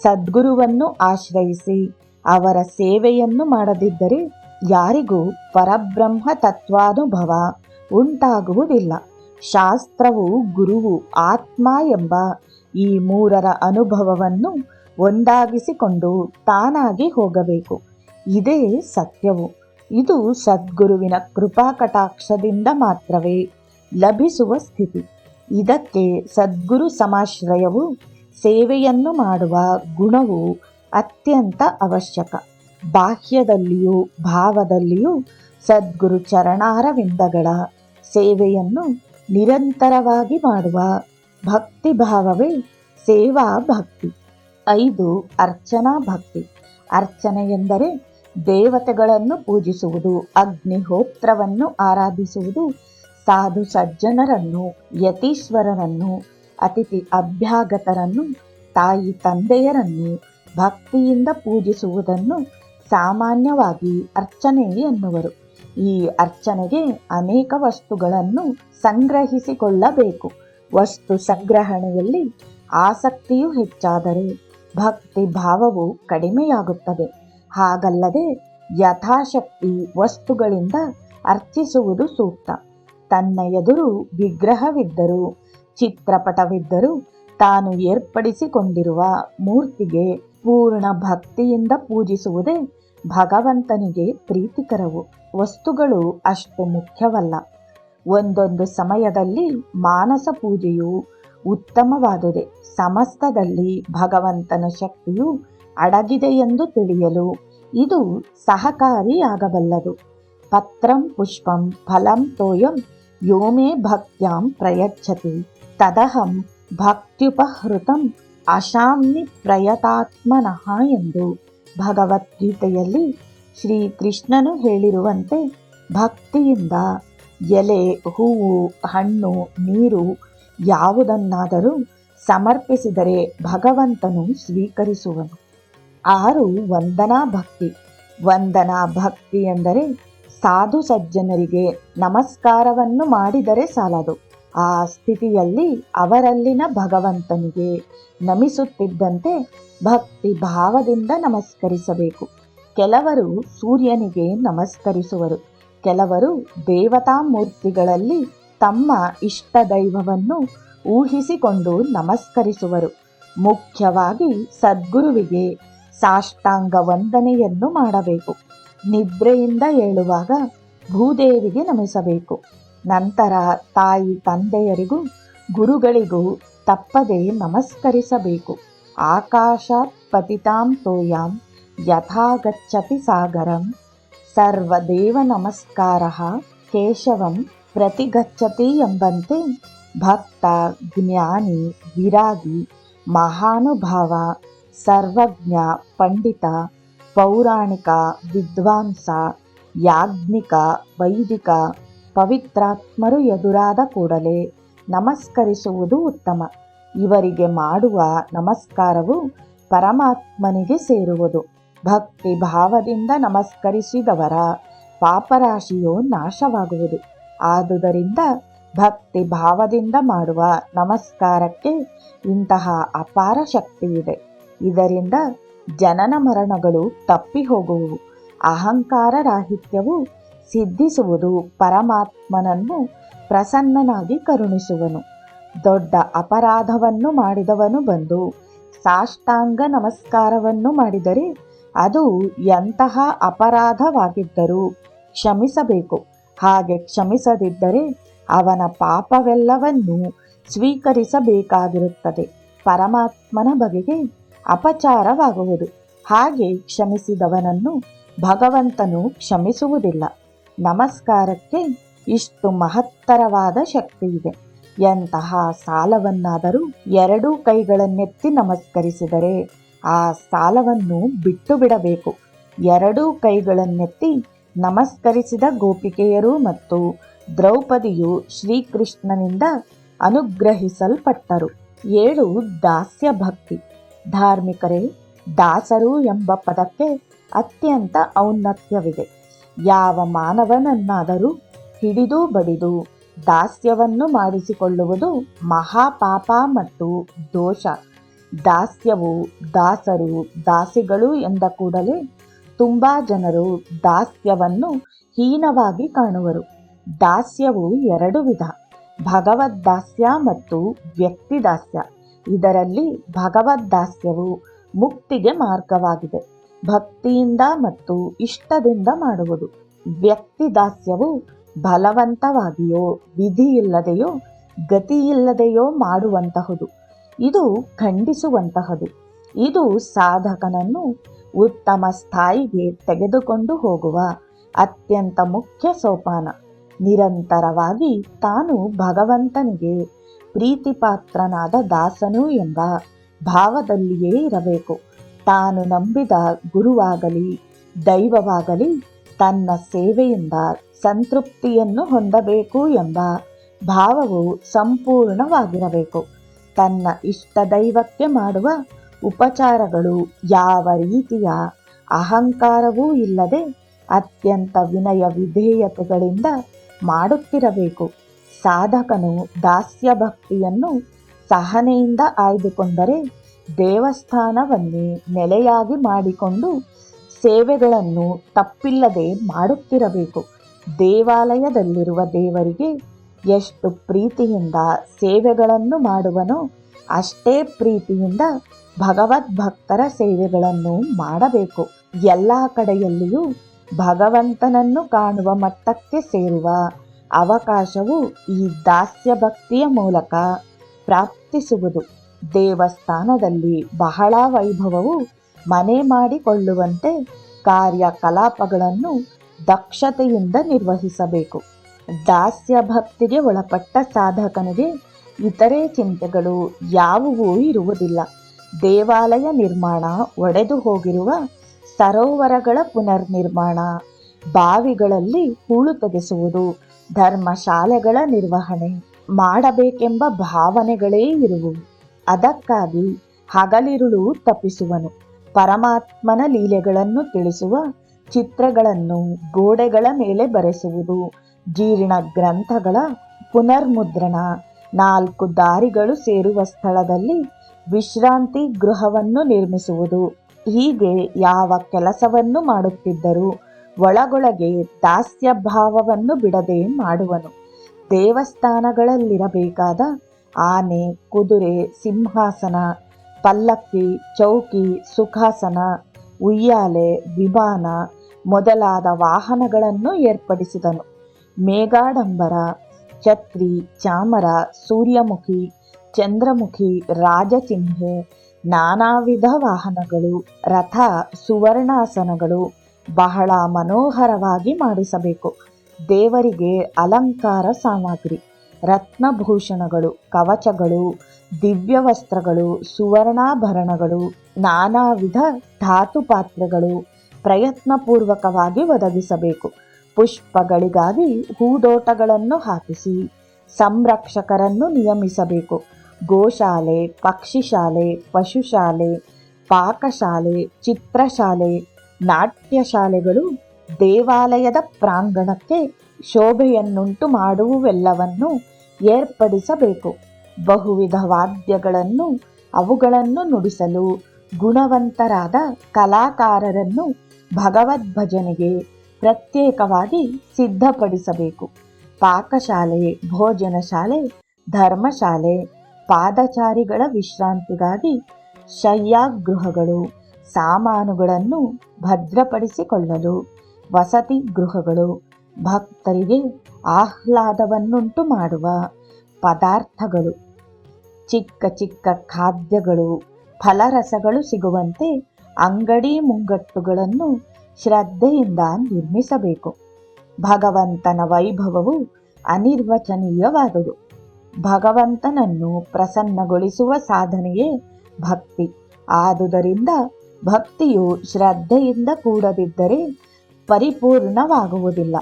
ಸದ್ಗುರುವನ್ನು ಆಶ್ರಯಿಸಿ ಅವರ ಸೇವೆಯನ್ನು ಮಾಡದಿದ್ದರೆ ಯಾರಿಗೂ ಪರಬ್ರಹ್ಮ ತತ್ವಾನುಭವ ಉಂಟಾಗುವುದಿಲ್ಲ. ಶಾಸ್ತ್ರವು, ಗುರುವು, ಆತ್ಮ ಎಂಬ ಈ ಮೂರರ ಅನುಭವವನ್ನು ಒಂದಾಗಿಸಿಕೊಂಡು ತಾನಾಗಿ ಹೋಗಬೇಕು. ಇದೇ ಸತ್ಯವು. ಇದು ಸದ್ಗುರುವಿನ ಕೃಪಾ ಕಟಾಕ್ಷದಿಂದ ಮಾತ್ರವೇ ಲಭಿಸುವ ಸ್ಥಿತಿ. ಇದಕ್ಕೆ ಸದ್ಗುರು ಸಮಾಶ್ರಯವು, ಸೇವೆಯನ್ನು ಮಾಡುವ ಗುಣವು ಅತ್ಯಂತ ಅವಶ್ಯಕ. ಬಾಹ್ಯದಲ್ಲಿಯೂ ಭಾವದಲ್ಲಿಯೂ ಸದ್ಗುರು ಚರಣಾರವಿಂದಗಳ ಸೇವೆಯನ್ನು ನಿರಂತರವಾಗಿ ಮಾಡುವ ಭಕ್ತಿಭಾವವೇ ಸೇವಾ ಭಕ್ತಿ. 5. ಅರ್ಚನಾ ಭಕ್ತಿ. ಅರ್ಚನೆ ಎಂದರೆ ದೇವತೆಗಳನ್ನು ಪೂಜಿಸುವುದು, ಅಗ್ನಿಹೋತ್ರವನ್ನು ಆರಾಧಿಸುವುದು, ಸಾಧು ಸಜ್ಜನರನ್ನು, ಯತೀಶ್ವರರನ್ನು, ಅತಿಥಿ ಅಭ್ಯಾಗತರನ್ನು, ತಾಯಿ ತಂದೆಯರನ್ನು ಭಕ್ತಿಯಿಂದ ಪೂಜಿಸುವುದನ್ನು ಸಾಮಾನ್ಯವಾಗಿ ಅರ್ಚನೆ ಎನ್ನುವರು. ಈ ಅರ್ಚನೆಗೆ ಅನೇಕ ವಸ್ತುಗಳನ್ನು ಸಂಗ್ರಹಿಸಿಕೊಳ್ಳಬೇಕು. ವಸ್ತು ಸಂಗ್ರಹಣೆಯಲ್ಲಿ ಆಸಕ್ತಿಯು ಹೆಚ್ಚಾದರೆ ಭಕ್ತಿ ಭಾವವು ಕಡಿಮೆಯಾಗುತ್ತದೆ. ಹಾಗಲ್ಲದೆ ಯಥಾಶಕ್ತಿ ವಸ್ತುಗಳಿಂದ ಅರ್ಚಿಸುವುದು ಸೂಕ್ತ. ತನ್ನ ಎದುರು ವಿಗ್ರಹವಿದ್ದರೂ, ಚಿತ್ರಪಟವಿದ್ದರೂ ತಾನು ಏರ್ಪಡಿಸಿಕೊಂಡಿರುವ ಮೂರ್ತಿಗೆ ಪೂರ್ಣ ಭಕ್ತಿಯಿಂದ ಪೂಜಿಸುವುದೇ ಭಗವಂತನಿಗೆ ಪ್ರೀತಿಕರವು. ವಸ್ತುಗಳು ಅಷ್ಟು ಮುಖ್ಯವಲ್ಲ. ಒಂದೊಂದು ಸಮಯದಲ್ಲಿ ಮಾನಸ ಪೂಜೆಯು ಉತ್ತಮವಾದುದೇ. ಸಮಸ್ತದಲ್ಲಿ ಭಗವಂತನ ಶಕ್ತಿಯು ಅಡಗಿದೆಯೆಂದು ತಿಳಿಯಲು ಇದು ಸಹಕಾರಿಯಾಗಬಲ್ಲದು. ಪತ್ರಂ ಪುಷ್ಪಂ ಫಲಂ ತೋಯಂ ಯೋ ಮೇ ಭಕ್ತ್ಯಾಂ ಪ್ರಯಚ್ಛತಿ ತದಹಂ ಭಕ್ತ್ಯುಪಹೃತಂ ಅಶಾಮ್ನಿ ಪ್ರಯತಾತ್ಮನಃ ಎಂದು ಭಗವದ್ಗೀತೆಯಲ್ಲಿ ಶ್ರೀಕೃಷ್ಣನು ಹೇಳಿರುವಂತೆ ಭಕ್ತಿಯಿಂದ ಎಲೆ, ಹೂವು, ಹಣ್ಣು, ನೀರು ಯಾವುದನ್ನಾದರೂ ಸಮರ್ಪಿಸಿದರೆ ಭಗವಂತನು ಸ್ವೀಕರಿಸುವನು. 6. ವಂದನಾ ಭಕ್ತಿ. ವಂದನಾ ಭಕ್ತಿ ಎಂದರೆ ಸಾಧು ಸಜ್ಜನರಿಗೆ ನಮಸ್ಕಾರವನ್ನು ಮಾಡಿದರೆ ಸಾಲದು. ಆ ಸ್ಥಿತಿಯಲ್ಲಿ ಅವರಲ್ಲಿನ ಭಗವಂತನಿಗೆ ನಮಿಸುತ್ತಿದ್ದಂತೆ ಭಕ್ತಿ ಭಾವದಿಂದ ನಮಸ್ಕರಿಸಬೇಕು. ಕೆಲವರು ಸೂರ್ಯನಿಗೆ ನಮಸ್ಕರಿಸುವರು, ಕೆಲವರು ದೇವತಾ ಮೂರ್ತಿಗಳಲ್ಲಿ ತಮ್ಮ ಇಷ್ಟ ದೈವವನ್ನು ಊಹಿಸಿಕೊಂಡು ನಮಸ್ಕರಿಸುವರು. ಮುಖ್ಯವಾಗಿ ಸದ್ಗುರುವಿಗೆ ಸಾಷ್ಟಾಂಗ ವಂದನೆಯನ್ನು ಮಾಡಬೇಕು. ನಿದ್ರೆಯಿಂದ ಏಳುವಾಗ ಭೂದೇವಿಗೆ ನಮಿಸಬೇಕು. ನಂತರ ತಾಯಿ ತಂದೆಯರಿಗೂ ಗುರುಗಳಿಗೂ ತಪ್ಪದೆ ನಮಸ್ಕರಿಸಬೇಕು. ಆಕಾಶಾತ್ ಪತಿತಾಂ ತೋಯಾಂ ಯಥಾ ಗಚ್ಚತಿ ಸಾಗರಂ ಸರ್ವದೇವ ನಮಸ್ಕಾರಃ ಕೇಶವಂ ಪ್ರತಿಗಚ್ಚತಿ ಎಂಬಂತೆ ಭಕ್ತ, ಜ್ಞಾನಿ, ವಿರಾಗಿ, ಮಹಾನುಭಾವ, ಸರ್ವಜ್ಞ, ಪಂಡಿತ, ಪೌರಾಣಿಕ, ವಿದ್ವಾಂಸ, ಯಾಜ್ಞಿಕ, ವೈದಿಕ, ಪವಿತ್ರಾತ್ಮರು ಎದುರಾದ ಕೂಡಲೇ ನಮಸ್ಕರಿಸುವುದು ಉತ್ತಮ. ಇವರಿಗೆ ಮಾಡುವ ನಮಸ್ಕಾರವು ಪರಮಾತ್ಮನಿಗೆ ಸೇರುವುದು. ಭಕ್ತಿ ಭಾವದಿಂದ ನಮಸ್ಕರಿಸಿದವರ ಪಾಪರಾಶಿಯು ನಾಶವಾಗುವುದು. ಆದುದರಿಂದ ಭಕ್ತಿ ಭಾವದಿಂದ ಮಾಡುವ ನಮಸ್ಕಾರಕ್ಕೆ ಇಂತಹ ಅಪಾರ ಶಕ್ತಿಯಿದೆ. ಇದರಿಂದ ಜನನ ಮರಣಗಳು ತಪ್ಪಿ ಹೋಗುವುವು. ಅಹಂಕಾರ ರಾಹಿತ್ಯವು ಸಿದ್ಧಿಸುವುದು. ಪರಮಾತ್ಮನನ್ನು ಪ್ರಸನ್ನನಾಗಿ ಕರುಣಿಸುವನು. ದೊಡ್ಡ ಅಪರಾಧವನ್ನು ಮಾಡಿದವನು ಬಂದು ಸಾಷ್ಟಾಂಗ ನಮಸ್ಕಾರವನ್ನು ಮಾಡಿದರೆ ಅದು ಎಂತಹ ಅಪರಾಧವಾಗಿದ್ದರೂ ಕ್ಷಮಿಸಬೇಕು. ಹಾಗೆ ಕ್ಷಮಿಸದಿದ್ದರೆ ಅವನ ಪಾಪವೆಲ್ಲವನ್ನೂ ಸ್ವೀಕರಿಸಬೇಕಾಗಿರುತ್ತದೆ. ಪರಮಾತ್ಮನ ಬಗೆಗೆ ಅಪಚಾರವಾಗುವುದು. ಹಾಗೆ ಕ್ಷಮಿಸಿದವನನ್ನು ಭಗವಂತನು ಕ್ಷಮಿಸುವುದಿಲ್ಲ. ನಮಸ್ಕಾರಕ್ಕೆ ಇಷ್ಟು ಮಹತ್ತರವಾದ ಶಕ್ತಿಯಿದೆ. ಎಂತಹ ಸಾಲವನ್ನಾದರೂ ಎರಡೂ ಕೈಗಳನ್ನೆತ್ತಿ ನಮಸ್ಕರಿಸಿದರೆ ಆ ಸಾಲವನ್ನು ಬಿಟ್ಟು ಬಿಡಬೇಕು. ಎರಡೂ ಕೈಗಳನ್ನೆತ್ತಿ ನಮಸ್ಕರಿಸಿದ ಗೋಪಿಕೆಯರು ಮತ್ತು ದ್ರೌಪದಿಯು ಶ್ರೀಕೃಷ್ಣನಿಂದ ಅನುಗ್ರಹಿಸಲ್ಪಟ್ಟರು. 7. ದಾಸ್ಯ ಭಕ್ತಿ. ಧಾರ್ಮಿಕರೇ, ದಾಸರು ಎಂಬ ಪದಕ್ಕೆ ಅತ್ಯಂತ ಔನ್ನತ್ಯವಿದೆ. ಯಾವ ಮಾನವನನ್ನಾದರೂ ಹಿಡಿದು ಬಡಿದು ದಾಸ್ಯವನ್ನು ಮಾಡಿಸಿಕೊಳ್ಳುವುದು ಮಹಾಪಾಪ ಮತ್ತು ದೋಷ. ದಾಸ್ಯವು, ದಾಸರು, ದಾಸಿಗಳು ಎಂದ ಕೂಡಲೇ ತುಂಬ ಜನರು ದಾಸ್ಯವನ್ನು ಹೀನವಾಗಿ ಕಾಣುವರು. ದಾಸ್ಯವು 2 ವಿಧ: ಭಗವದ್ದಾಸ್ಯ ಮತ್ತು ವ್ಯಕ್ತಿದಾಸ್ಯ. ಇದರಲ್ಲಿ ಭಗವದ್ದಾಸ್ಯವು ಮುಕ್ತಿಗೆ ಮಾರ್ಗವಾಗಿದೆ. ಭಕ್ತಿಯಿಂದ ಮತ್ತು ಇಷ್ಟದಿಂದ ಮಾಡುವುದು. ವ್ಯಕ್ತಿದಾಸ್ಯವು ಬಲವಂತವಾಗಿಯೋ ವಿಧಿಯಿಲ್ಲದೆಯೋ ಗತಿಯಿಲ್ಲದೆಯೋ ಮಾಡುವಂತಹುದು. ಇದು ಖಂಡಿಸುವಂತಹದು. ಇದು ಸಾಧಕನನ್ನು ಉತ್ತಮ ಸ್ಥಾಯಿಗೆ ತೆಗೆದುಕೊಂಡು ಹೋಗುವ ಅತ್ಯಂತ ಮುಖ್ಯ ಸೋಪಾನ. ನಿರಂತರವಾಗಿ ತಾನು ಭಗವಂತನಿಗೆ ಪ್ರೀತಿಪಾತ್ರನಾದ ದಾಸನು ಎಂಬ ಭಾವದಲ್ಲಿಯೇ ಇರಬೇಕು. ತಾನು ನಂಬಿದ ಗುರುವಾಗಲಿ ದೈವವಾಗಲಿ ತನ್ನ ಸೇವೆಯಿಂದ ಸಂತೃಪ್ತಿಯನ್ನು ಹೊಂದಬೇಕು ಎಂಬ ಭಾವವು ಸಂಪೂರ್ಣವಾಗಿರಬೇಕು. ತನ್ನ ಇಷ್ಟ ದೈವಕ್ಕೆ ಮಾಡುವ ಉಪಚಾರಗಳು ಯಾವ ರೀತಿಯ ಅಹಂಕಾರವೂ ಇಲ್ಲದೆ ಅತ್ಯಂತ ವಿನಯ ವಿಧೇಯತೆಗಳಿಂದ ಮಾಡುತ್ತಿರಬೇಕು. ಸಾಧಕನು ದಾಸ್ಯ ಭಕ್ತಿಯನ್ನು ಸಹನೆಯಿಂದ ಆಯ್ದುಕೊಂಡರೆ ದೇವಸ್ಥಾನವನ್ನೇ ನೆಲೆಯಾಗಿ ಮಾಡಿಕೊಂಡು ಸೇವೆಗಳನ್ನು ತಪ್ಪಿಲ್ಲದೆ ಮಾಡುತ್ತಿರಬೇಕು. ದೇವಾಲಯದಲ್ಲಿರುವ ದೇವರಿಗೆ ಎಷ್ಟು ಪ್ರೀತಿಯಿಂದ ಸೇವೆಗಳನ್ನು ಮಾಡುವನೋ ಅಷ್ಟೇ ಪ್ರೀತಿಯಿಂದ ಭಗವದ್ಭಕ್ತರ ಸೇವೆಗಳನ್ನು ಮಾಡಬೇಕು. ಎಲ್ಲ ಕಡೆಯಲ್ಲಿಯೂ ಭಗವಂತನನ್ನು ಕಾಣುವ ಮಟ್ಟಕ್ಕೆ ಸೇರುವ ಅವಕಾಶವು ಈ ದಾಸ್ಯ ಭಕ್ತಿಯ ಮೂಲಕ ಪ್ರಾಪ್ತಿಸುವುದು. ದೇವಸ್ಥಾನದಲ್ಲಿ ಬಹಳ ವೈಭವವು ಮನೆ ಮಾಡಿಕೊಳ್ಳುವಂತೆ ಕಾರ್ಯಕಲಾಪಗಳನ್ನು ದಕ್ಷತೆಯಿಂದ ನಿರ್ವಹಿಸಬೇಕು. ದಾಸ್ಯ ಭಕ್ತಿಗೆ ಒಳಪಟ್ಟ ಸಾಧಕನಿಗೆ ಇತರೆ ಚಿಂತೆಗಳು ಯಾವುವೂ ಇರುವುದಿಲ್ಲ. ದೇವಾಲಯ ನಿರ್ಮಾಣ, ಒಡೆದು ಹೋಗಿರುವ ಸರೋವರಗಳ ಪುನರ್ನಿರ್ಮಾಣ, ಬಾವಿಗಳಲ್ಲಿ ಹೂಳು ತೆಗೆಸುವುದು, ಧರ್ಮಶಾಲೆಗಳ ನಿರ್ವಹಣೆ ಮಾಡಬೇಕೆಂಬ ಭಾವನೆಗಳೇ ಇರುವುವು. ಅದಕ್ಕಾಗಿ ಹಗಲಿರುಳು ತಪ್ಪಿಸುವನು. ಪರಮಾತ್ಮನ ಲೀಲೆಗಳನ್ನು ತಿಳಿಸುವ ಚಿತ್ರಗಳನ್ನು ಗೋಡೆಗಳ ಮೇಲೆ ಬರೆಸುವುದು, ಜೀರ್ಣ ಗ್ರಂಥಗಳ ಪುನರ್ಮುದ್ರಣ, 4 ದಾರಿಗಳು ಸೇರುವ ಸ್ಥಳದಲ್ಲಿ ವಿಶ್ರಾಂತಿ ಗೃಹವನ್ನು ನಿರ್ಮಿಸುವುದು, ಹೀಗೆ ಯಾವ ಕೆಲಸವನ್ನು ಮಾಡುತ್ತಿದ್ದರೂ ಒಳಗೊಳಗೆ ದಾಸ್ಯ ಭಾವವನ್ನು ಬಿಡದೆ ಮಾಡುವನು. ದೇವಸ್ಥಾನಗಳಲ್ಲಿರಬೇಕಾದ ಆನೆ, ಕುದುರೆ, ಸಿಂಹಾಸನ, ಪಲ್ಲಕ್ಕಿ, ಚೌಕಿ, ಸುಖಾಸನ, ಉಯ್ಯಾಲೆ, ವಿಮಾನ ಮೊದಲಾದ ವಾಹನಗಳನ್ನು ಏರ್ಪಡಿಸಿದನು. ಮೇಘಾಡಂಬರ, ಛತ್ರಿ, ಚಾಮರ, ಸೂರ್ಯಮುಖಿ, ಚಂದ್ರಮುಖಿ, ರಾಜಚಿಹ್ನೆ, ನಾನಾ ವಿಧ ವಾಹನಗಳು, ರಥ, ಸುವರ್ಣಾಸನಗಳು ಬಹಳ ಮನೋಹರವಾಗಿ ಮಾಡಿಸಬೇಕು. ದೇವರಿಗೆ ಅಲಂಕಾರ ಸಾಮಗ್ರಿ ರತ್ನಭೂಷಣಗಳು, ಕವಚಗಳು, ದಿವ್ಯ ವಸ್ತ್ರಗಳು, ಸುವರ್ಣಾಭರಣಗಳು, ನಾನಾ ವಿಧ ಧಾತು ಪಾತ್ರೆಗಳು ಪ್ರಯತ್ನಪೂರ್ವಕವಾಗಿ ಒದಗಿಸಬೇಕು. ಪುಷ್ಪಗಳಿಗಾಗಿ ಹೂದೋಟಗಳನ್ನು ಹಾಕಿಸಿ ಸಂರಕ್ಷಕರನ್ನು ನಿಯಮಿಸಬೇಕು. ಗೋಶಾಲೆ, ಪಕ್ಷಿಶಾಲೆ, ಪಶುಶಾಲೆ, ಪಾಕಶಾಲೆ, ಚಿತ್ರಶಾಲೆ, ನಾಟ್ಯಶಾಲೆಗಳು ದೇವಾಲಯದ ಪ್ರಾಂಗಣಕ್ಕೆ ಶೋಭೆಯನ್ನುಂಟು ಮಾಡುವವೆಲ್ಲವನ್ನು ಏರ್ಪಡಿಸಬೇಕು. ಬಹುವಿಧ ವಾದ್ಯಗಳನ್ನು ಅವುಗಳನ್ನು ನುಡಿಸಲು ಗುಣವಂತರಾದ ಕಲಾಕಾರರನ್ನು ಭಗವದ್ಭಜನೆಗೆ ಪ್ರತ್ಯೇಕವಾಗಿ ಸಿದ್ಧಪಡಿಸಬೇಕು. ಪಾಕಶಾಲೆ, ಭೋಜನ ಶಾಲೆ, ಧರ್ಮಶಾಲೆ, ಪಾದಚಾರಿಗಳ ವಿಶ್ರಾಂತಿಗಾಗಿ ಶಯ್ಯಾಗೃಹಗಳು, ಸಾಮಾನುಗಳನ್ನು ಭದ್ರಪಡಿಸಿಕೊಳ್ಳಲು ವಸತಿ ಗೃಹಗಳು, ಭಕ್ತರಿಗೆ ಆಹ್ಲಾದವನ್ನುಂಟು ಮಾಡುವ ಪದಾರ್ಥಗಳು, ಚಿಕ್ಕ ಚಿಕ್ಕ ಖಾದ್ಯಗಳು, ಫಲರಸಗಳು ಸಿಗುವಂತೆ ಅಂಗಡಿ ಮುಂಗಟ್ಟುಗಳನ್ನು ಶ್ರದ್ಧೆಯಿಂದ ನಿರ್ಮಿಸಬೇಕು. ಭಗವಂತನ ವೈಭವವು ಅನಿರ್ವಚನೀಯವಾದುದು. ಭಗವಂತನನ್ನು ಪ್ರಸನ್ನಗೊಳಿಸುವ ಸಾಧನೆಯೇ ಭಕ್ತಿ. ಆದುದರಿಂದ ಭಕ್ತಿಯು ಶ್ರದ್ಧೆಯಿಂದ ಕೂಡದಿದ್ದರೆ ಪರಿಪೂರ್ಣವಾಗುವುದಿಲ್ಲ.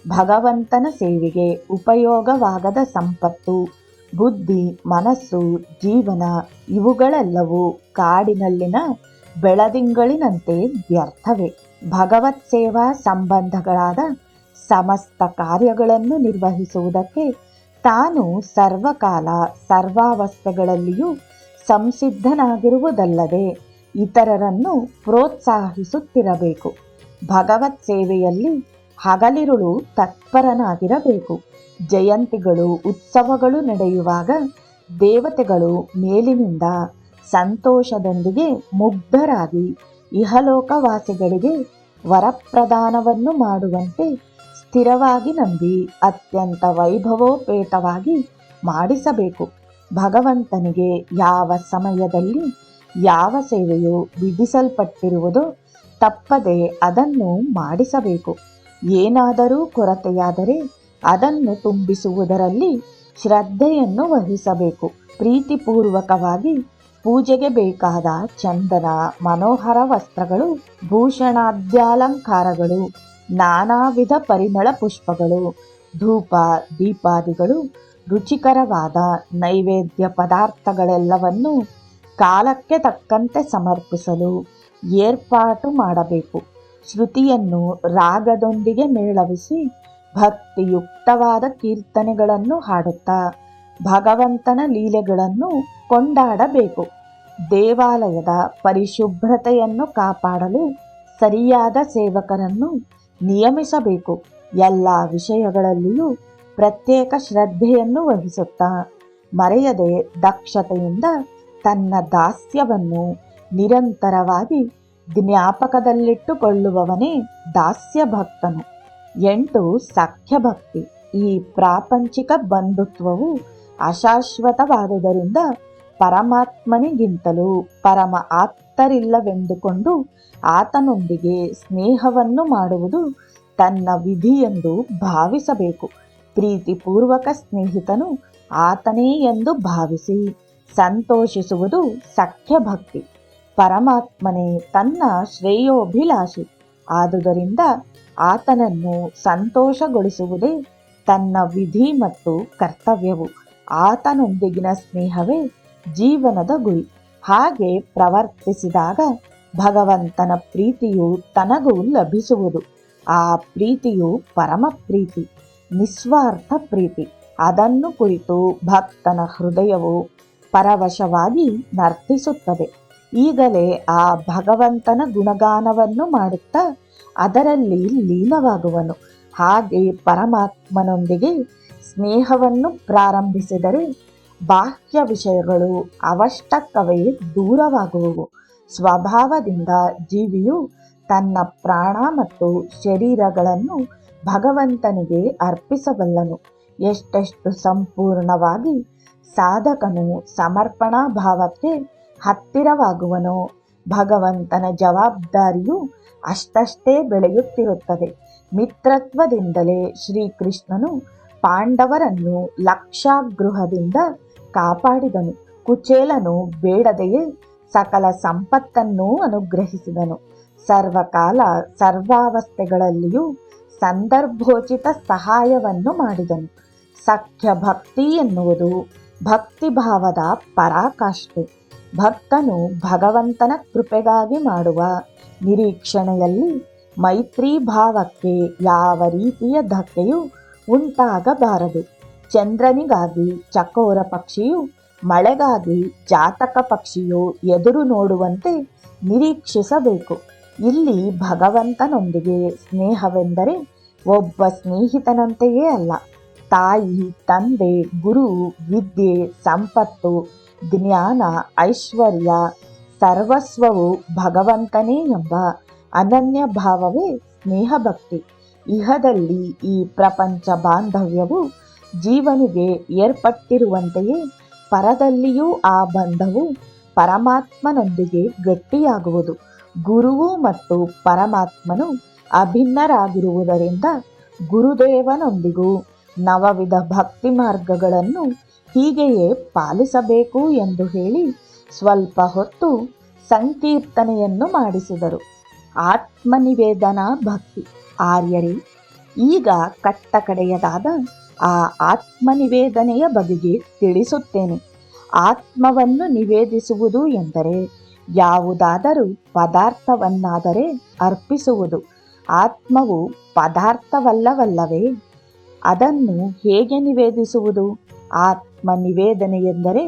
ಭಗವಂತನ ಸೇವೆಗೆ ಉಪಯೋಗವಾಗದ ಸಂಪತ್ತು, ಬುದ್ಧಿ, ಮನಸ್ಸು, ಜೀವನ ಇವುಗಳೆಲ್ಲವೂ ಕಾಡಿನಲ್ಲಿನ ಬೆಳದಿಂಗಳಿನಂತೆ ವ್ಯರ್ಥವೇ. ಭಗವತ್ ಸೇವಾ ಸಂಬಂಧಗಳಾದ ಸಮಸ್ತ ಕಾರ್ಯಗಳನ್ನು ನಿರ್ವಹಿಸುವುದಕ್ಕೆ ತಾನು ಸರ್ವಕಾಲ ಸರ್ವಾವಸ್ಥೆಗಳಲ್ಲಿಯೂ ಸಂಸಿದ್ಧನಾಗಿರುವುದಲ್ಲದೆ ಇತರರನ್ನು ಪ್ರೋತ್ಸಾಹಿಸುತ್ತಿರಬೇಕು. ಭಗವತ್ ಸೇವೆಯಲ್ಲಿ ಹಗಲಿರುಳು ತತ್ಪರನಾಗಿರಬೇಕು. ಜಯಂತಿಗಳು, ಉತ್ಸವಗಳು ನಡೆಯುವಾಗ ದೇವತೆಗಳು ಮೇಲಿನಿಂದ ಸಂತೋಷದೊಂದಿಗೆ ಮುಗ್ಧರಾಗಿ ಇಹಲೋಕವಾಸಿಗಳಿಗೆ ವರಪ್ರದಾನವನ್ನು ಮಾಡುವಂತೆ ಸ್ಥಿರವಾಗಿ ನಂಬಿ ಅತ್ಯಂತ ವೈಭವೋಪೇತವಾಗಿ ಮಾಡಿಸಬೇಕು. ಭಗವಂತನಿಗೆ ಯಾವ ಸಮಯದಲ್ಲಿ ಯಾವ ಸೇವೆಯು ವಿಧಿಸಲ್ಪಟ್ಟಿರುವುದೋ ತಪ್ಪದೆ ಅದನ್ನು ಮಾಡಿಸಬೇಕು. ಏನಾದರೂ ಕೊರತೆಯಾದರೆ ಅದನ್ನು ತುಂಬಿಸುವುದರಲ್ಲಿ ಶ್ರದ್ಧೆಯನ್ನು ವಹಿಸಬೇಕು. ಪ್ರೀತಿಪೂರ್ವಕವಾಗಿ ಪೂಜೆಗೆ ಬೇಕಾದ ಚಂದನ, ಮನೋಹರ ವಸ್ತ್ರಗಳು, ಭೂಷಣಾದ್ಯಾಲಂಕಾರಗಳು, ನಾನಾ ವಿಧ ಪರಿಮಳ ಪುಷ್ಪಗಳು, ಧೂಪ ದೀಪಾದಿಗಳು, ರುಚಿಕರವಾದ ನೈವೇದ್ಯ ಪದಾರ್ಥಗಳೆಲ್ಲವನ್ನೂ ಕಾಲಕ್ಕೆ ತಕ್ಕಂತೆ ಸಮರ್ಪಿಸಲು ಏರ್ಪಾಟು ಮಾಡಬೇಕು. ಶ್ರುತಿಯನ್ನು ರಾಗದೊಂದಿಗೆ ಮೇಳವಿಸಿ ಭಕ್ತಿಯುಕ್ತವಾದ ಕೀರ್ತನೆಗಳನ್ನು ಹಾಡುತ್ತಾ ಭಗವಂತನ ಲೀಲೆಗಳನ್ನು ಕೊಂಡಾಡಬೇಕು. ದೇವಾಲಯದ ಪರಿಶುಭ್ರತೆಯನ್ನು ಕಾಪಾಡಲು ಸರಿಯಾದ ಸೇವಕರನ್ನು ನಿಯಮಿಸಬೇಕು. ಎಲ್ಲ ವಿಷಯಗಳಲ್ಲಿಯೂ ಪ್ರತ್ಯೇಕ ಶ್ರದ್ಧೆಯನ್ನು ವಹಿಸುತ್ತಾ ಮರೆಯದೆ ದಕ್ಷತೆಯಿಂದ ತನ್ನ ದಾಸ್ಯವನ್ನು ನಿರಂತರವಾಗಿ ಜ್ಞಾಪಕದಲ್ಲಿಟ್ಟುಕೊಳ್ಳುವವನೇ ದಾಸ್ಯ ಭಕ್ತನು. 8. ಸಖ್ಯಭಕ್ತಿ. ಈ ಪ್ರಾಪಂಚಿಕ ಬಂಧುತ್ವವು ಅಶಾಶ್ವತವಾದುದರಿಂದ ಪರಮಾತ್ಮನಿಗಿಂತಲೂ ಪರಮ ಆಪ್ತರಿಲ್ಲವೆಂದುಕೊಂಡು ಆತನೊಂದಿಗೆ ಸ್ನೇಹವನ್ನು ಮಾಡುವುದು ತನ್ನ ವಿಧಿಯೆಂದು ಭಾವಿಸಬೇಕು. ಪ್ರೀತಿಪೂರ್ವಕ ಸ್ನೇಹಿತನು ಆತನೇ ಎಂದು ಭಾವಿಸಿ ಸಂತೋಷಿಸುವುದು ಸಖ್ಯಭಕ್ತಿ. ಪರಮಾತ್ಮನೇ ತನ್ನ ಶ್ರೇಯೋಭಿಲಾಷಿ. ಆದುದರಿಂದ ಆತನನ್ನು ಸಂತೋಷಗೊಳಿಸುವುದೇ ತನ್ನ ವಿಧಿ ಮತ್ತು ಕರ್ತವ್ಯವು. ಆತನೊಂದಿಗಿನ ಸ್ನೇಹವೇ ಜೀವನದ ಗುರಿ. ಹಾಗೆ ಪ್ರವರ್ತಿಸಿದಾಗ ಭಗವಂತನ ಪ್ರೀತಿಯು ತನಗೂ ಲಭಿಸುವುದು. ಆ ಪ್ರೀತಿಯು ಪರಮ ಪ್ರೀತಿ, ನಿಸ್ವಾರ್ಥ ಪ್ರೀತಿ. ಅದನ್ನು ಕುರಿತು ಭಕ್ತನ ಹೃದಯವು ಪರವಶವಾಗಿ ನರ್ತಿಸುತ್ತದೆ. ಈಗಲೇ ಆ ಭಗವಂತನ ಗುಣಗಾನವನ್ನು ಮಾಡುತ್ತಾ ಅದರಲ್ಲಿ ಲೀನವಾಗುವನು. ಹಾಗೆ ಪರಮಾತ್ಮನೊಂದಿಗೆ ಸ್ನೇಹವನ್ನು ಪ್ರಾರಂಭಿಸಿದರೆ ಬಾಹ್ಯ ವಿಷಯಗಳು ಅವಷ್ಟಕ್ಕವೇ ದೂರವಾಗುವವು. ಸ್ವಭಾವದಿಂದ ಜೀವಿಯು ತನ್ನ ಪ್ರಾಣ ಮತ್ತು ಶರೀರಗಳನ್ನು ಭಗವಂತನಿಗೆ ಅರ್ಪಿಸಬಲ್ಲನು. ಎಷ್ಟೆಷ್ಟು ಸಂಪೂರ್ಣವಾಗಿ ಸಾಧಕನು ಸಮರ್ಪಣಾ ಭಾವಕ್ಕೆ ಹತ್ತಿರವಾಗುವನೋ ಭಗವಂತನ ಜವಾಬ್ದಾರಿಯು ಅಷ್ಟಷ್ಟೇ ಬೆಳೆಯುತ್ತಿರುತ್ತದೆ. ಮಿತ್ರತ್ವದಿಂದಲೇ ಶ್ರೀಕೃಷ್ಣನು ಪಾಂಡವರನ್ನು ಲಕ್ಷಾಗೃಹದಿಂದ ಕಾಪಾಡಿದನು. ಕುಚೇಲನು ಬೇಡದೆಯೇ ಸಕಲ ಸಂಪತ್ತನ್ನೂ ಅನುಗ್ರಹಿಸಿದನು. ಸರ್ವಕಾಲ ಸರ್ವಾವಸ್ಥೆಗಳಲ್ಲಿಯೂ ಸಂದರ್ಭೋಚಿತ ಸಹಾಯವನ್ನು ಮಾಡಿದನು. ಸಖ್ಯ ಭಕ್ತಿ ಎನ್ನುವುದು ಭಕ್ತಿಭಾವದ ಪರಾಕಾಷ್ಠೆ. ಭಕ್ತನು ಭಗವಂತನ ಕೃಪೆಗಾಗಿ ಮಾಡುವ ನಿರೀಕ್ಷಣೆಯಲ್ಲಿ ಮೈತ್ರಿ ಭಾವಕ್ಕೆ ಯಾವ ರೀತಿಯ ಧಕ್ಕೆಯೂ ಉಂಟಾಗಬಾರದು. ಚಂದ್ರನಿಗಾಗಿ ಚಕೋರ ಪಕ್ಷಿಯು, ಮಳೆಗಾಗಿ ಜಾತಕ ಪಕ್ಷಿಯು ಎದುರು ನೋಡುವಂತೆ ನಿರೀಕ್ಷಿಸಬೇಕು. ಇಲ್ಲಿ ಭಗವಂತನೊಂದಿಗೆ ಸ್ನೇಹವೆಂದರೆ ಒಬ್ಬ ಸ್ನೇಹಿತನಂತೆಯೇ ಅಲ್ಲ. ತಾಯಿ, ತಂದೆ, ಗುರು, ವಿದ್ಯೆ, ಸಂಪತ್ತು, ಜ್ಞಾನ, ಐಶ್ವರ್ಯ ಸರ್ವಸ್ವವು ಭಗವಂತನೇ ಎಂಬ ಅನನ್ಯ ಭಾವವೇ ಸ್ನೇಹಭಕ್ತಿ. ಇಹದಲ್ಲಿ ಈ ಪ್ರಪಂಚ ಬಾಂಧವ್ಯವು ಜೀವನಿಗೆ ಏರ್ಪಟ್ಟಿರುವಂತೆಯೇ ಪರದಲ್ಲಿಯೂ ಆ ಬಂಧವು ಪರಮಾತ್ಮನೊಂದಿಗೆ ಗಟ್ಟಿಯಾಗುವುದು. ಗುರುವು ಮತ್ತು ಪರಮಾತ್ಮನು ಅಭಿನ್ನರಾಗಿರುವುದರಿಂದ ಗುರುದೇವನೊಂದಿಗೂ ನವವಿಧ ಭಕ್ತಿ ಮಾರ್ಗಗಳನ್ನು ಹೀಗೆಯೇ ಪಾಲಿಸಬೇಕು ಎಂದು ಹೇಳಿ ಸ್ವಲ್ಪ ಹೊತ್ತು ಸಂಕೀರ್ತನೆಯನ್ನು ಮಾಡಿಸಿದರು. ಆತ್ಮನಿವೇದನಾ ಭಕ್ತಿ. ಆರ್ಯರೇ, ಈಗ ಕಟ್ಟಕಡೆಯದಾದ ಆ ಆತ್ಮನಿವೇದನೆಯ ಬಗೆಗೆ ತಿಳಿಸುತ್ತೇನೆ. ಆತ್ಮವನ್ನು ನಿವೇದಿಸುವುದು ಎಂದರೆ ಯಾವುದಾದರೂ ಪದಾರ್ಥವನ್ನಾದರೆ ಅರ್ಪಿಸುವುದು. ಆತ್ಮವು ಪದಾರ್ಥವಲ್ಲವಲ್ಲವೇ? ಅದನ್ನು ಹೇಗೆ ನಿವೇದಿಸುವುದು? ಆತ್ಮ ನಿವೇದನೆ ಎಂದರೆ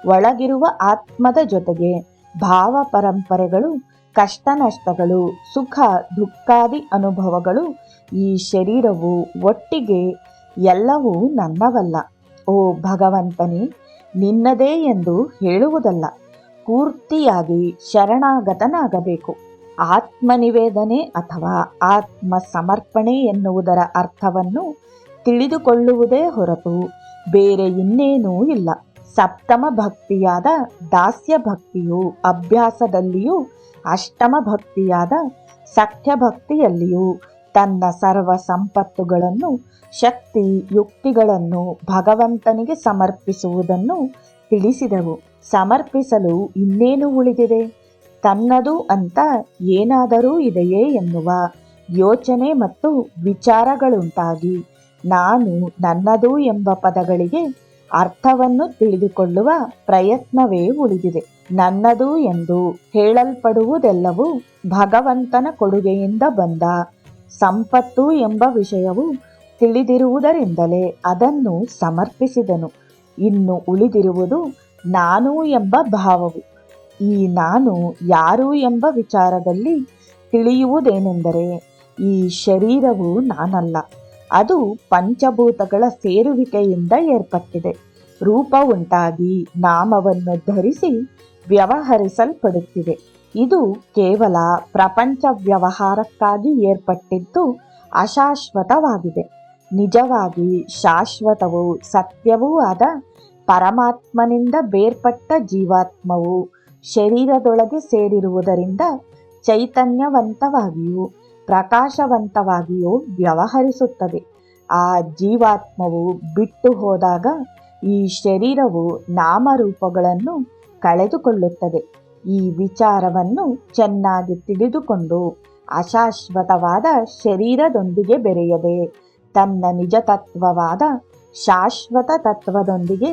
ಒಳಗಿರುವ ಆತ್ಮದ ಜೊತೆಗೆ ಭಾವ ಪರಂಪರೆಗಳು, ಕಷ್ಟ ನಷ್ಟಗಳು, ಸುಖ ದುಃಖಾದಿ ಅನುಭವಗಳು, ಈ ಶರೀರವು ಒಟ್ಟಿಗೆ ಎಲ್ಲವೂ ನನ್ನವಲ್ಲ, ಓ ಭಗವಂತನೇ ನಿನ್ನದೇ ಎಂದು ಹೇಳುವುದಲ್ಲ. ಪೂರ್ತಿಯಾಗಿ ಶರಣಾಗತನಾಗಬೇಕು. ಆತ್ಮನಿವೇದನೆ ಅಥವಾ ಆತ್ಮ ಸಮರ್ಪಣೆ ಎನ್ನುವುದರ ಅರ್ಥವನ್ನು ತಿಳಿದುಕೊಳ್ಳುವುದೇ ಹೊರತು ಬೇರೆ ಇನ್ನೇನೂ ಇಲ್ಲ. ಸಪ್ತಮ ಭಕ್ತಿಯಾದ ದಾಸ್ಯ ಭಕ್ತಿಯು ಅಭ್ಯಾಸದಲ್ಲಿಯೂ, ಅಷ್ಟಮ ಭಕ್ತಿಯಾದ ಸಖ್ಯ ಭಕ್ತಿಯಲ್ಲಿಯೂ ತನ್ನ ಸರ್ವ ಸಂಪತ್ತುಗಳನ್ನು, ಶಕ್ತಿ ಯುಕ್ತಿಗಳನ್ನು ಭಗವಂತನಿಗೆ ಸಮರ್ಪಿಸುವುದನ್ನು ತಿಳಿಸಿದವು. ಸಮರ್ಪಿಸಲು ಇನ್ನೇನು ಉಳಿದಿದೆ? ತನ್ನದು ಅಂತ ಏನಾದರೂ ಇದೆಯೇ ಎನ್ನುವ ಯೋಚನೆ ಮತ್ತು ವಿಚಾರಗಳುಂಟಾಗಿ ನಾನು, ನನ್ನದು ಎಂಬ ಪದಗಳಿಗೆ ಅರ್ಥವನ್ನು ತಿಳಿದುಕೊಳ್ಳುವ ಪ್ರಯತ್ನವೇ ಉಳಿದಿದೆ. ನನ್ನದು ಎಂದು ಹೇಳಲ್ಪಡುವುದೆಲ್ಲವೂ ಭಗವಂತನ ಕೊಡುಗೆಯಿಂದ ಬಂದ ಸಂಪತ್ತು ಎಂಬ ವಿಷಯವು ತಿಳಿದಿರುವುದರಿಂದಲೇ ಅದನ್ನು ಸಮರ್ಪಿಸಿದನು. ಇನ್ನು ಉಳಿದಿರುವುದು ನಾನು ಎಂಬ ಭಾವವು. ಈ ನಾನು ಯಾರು ಎಂಬ ವಿಚಾರದಲ್ಲಿ ತಿಳಿಯುವುದೇನೆಂದರೆ, ಈ ಶರೀರವು ನಾನಲ್ಲ, ಅದು ಪಂಚಭೂತಗಳ ಸೇರುವಿಕೆಯಿಂದ ಏರ್ಪಟ್ಟಿದೆ. ರೂಪ ಉಂಟಾಗಿ ನಾಮವನ್ನು ಧರಿಸಿ ವ್ಯವಹರಿಸಲ್ಪಡುತ್ತಿದೆ. ಇದು ಕೇವಲ ಪ್ರಪಂಚ ವ್ಯವಹಾರಕ್ಕಾಗಿ ಏರ್ಪಟ್ಟಿದ್ದು ಅಶಾಶ್ವತವಾಗಿದೆ. ನಿಜವಾಗಿ ಶಾಶ್ವತವೂ ಸತ್ಯವೂ ಆದ ಪರಮಾತ್ಮನಿಂದ ಬೇರ್ಪಟ್ಟ ಜೀವಾತ್ಮವು ಶರೀರದೊಳಗೆ ಸೇರಿರುವುದರಿಂದ ಚೈತನ್ಯವಂತವಾಗಿಯೂ ಪ್ರಕಾಶವಂತವಾಗಿಯೂ ವ್ಯವಹರಿಸುತ್ತದೆ. ಆ ಜೀವಾತ್ಮವು ಬಿಟ್ಟು ಹೋದಾಗ ಈ ಶರೀರವು ನಾಮರೂಪಗಳನ್ನು ಕಳೆದುಕೊಳ್ಳುತ್ತದೆ. ಈ ವಿಚಾರವನ್ನು ಚೆನ್ನಾಗಿ ತಿಳಿದುಕೊಂಡು ಅಶಾಶ್ವತವಾದ ಶರೀರದೊಂದಿಗೆ ಬೆರೆಯದೆ ತನ್ನ ನಿಜ ತತ್ವವಾದ ಶಾಶ್ವತ ತತ್ವದೊಂದಿಗೆ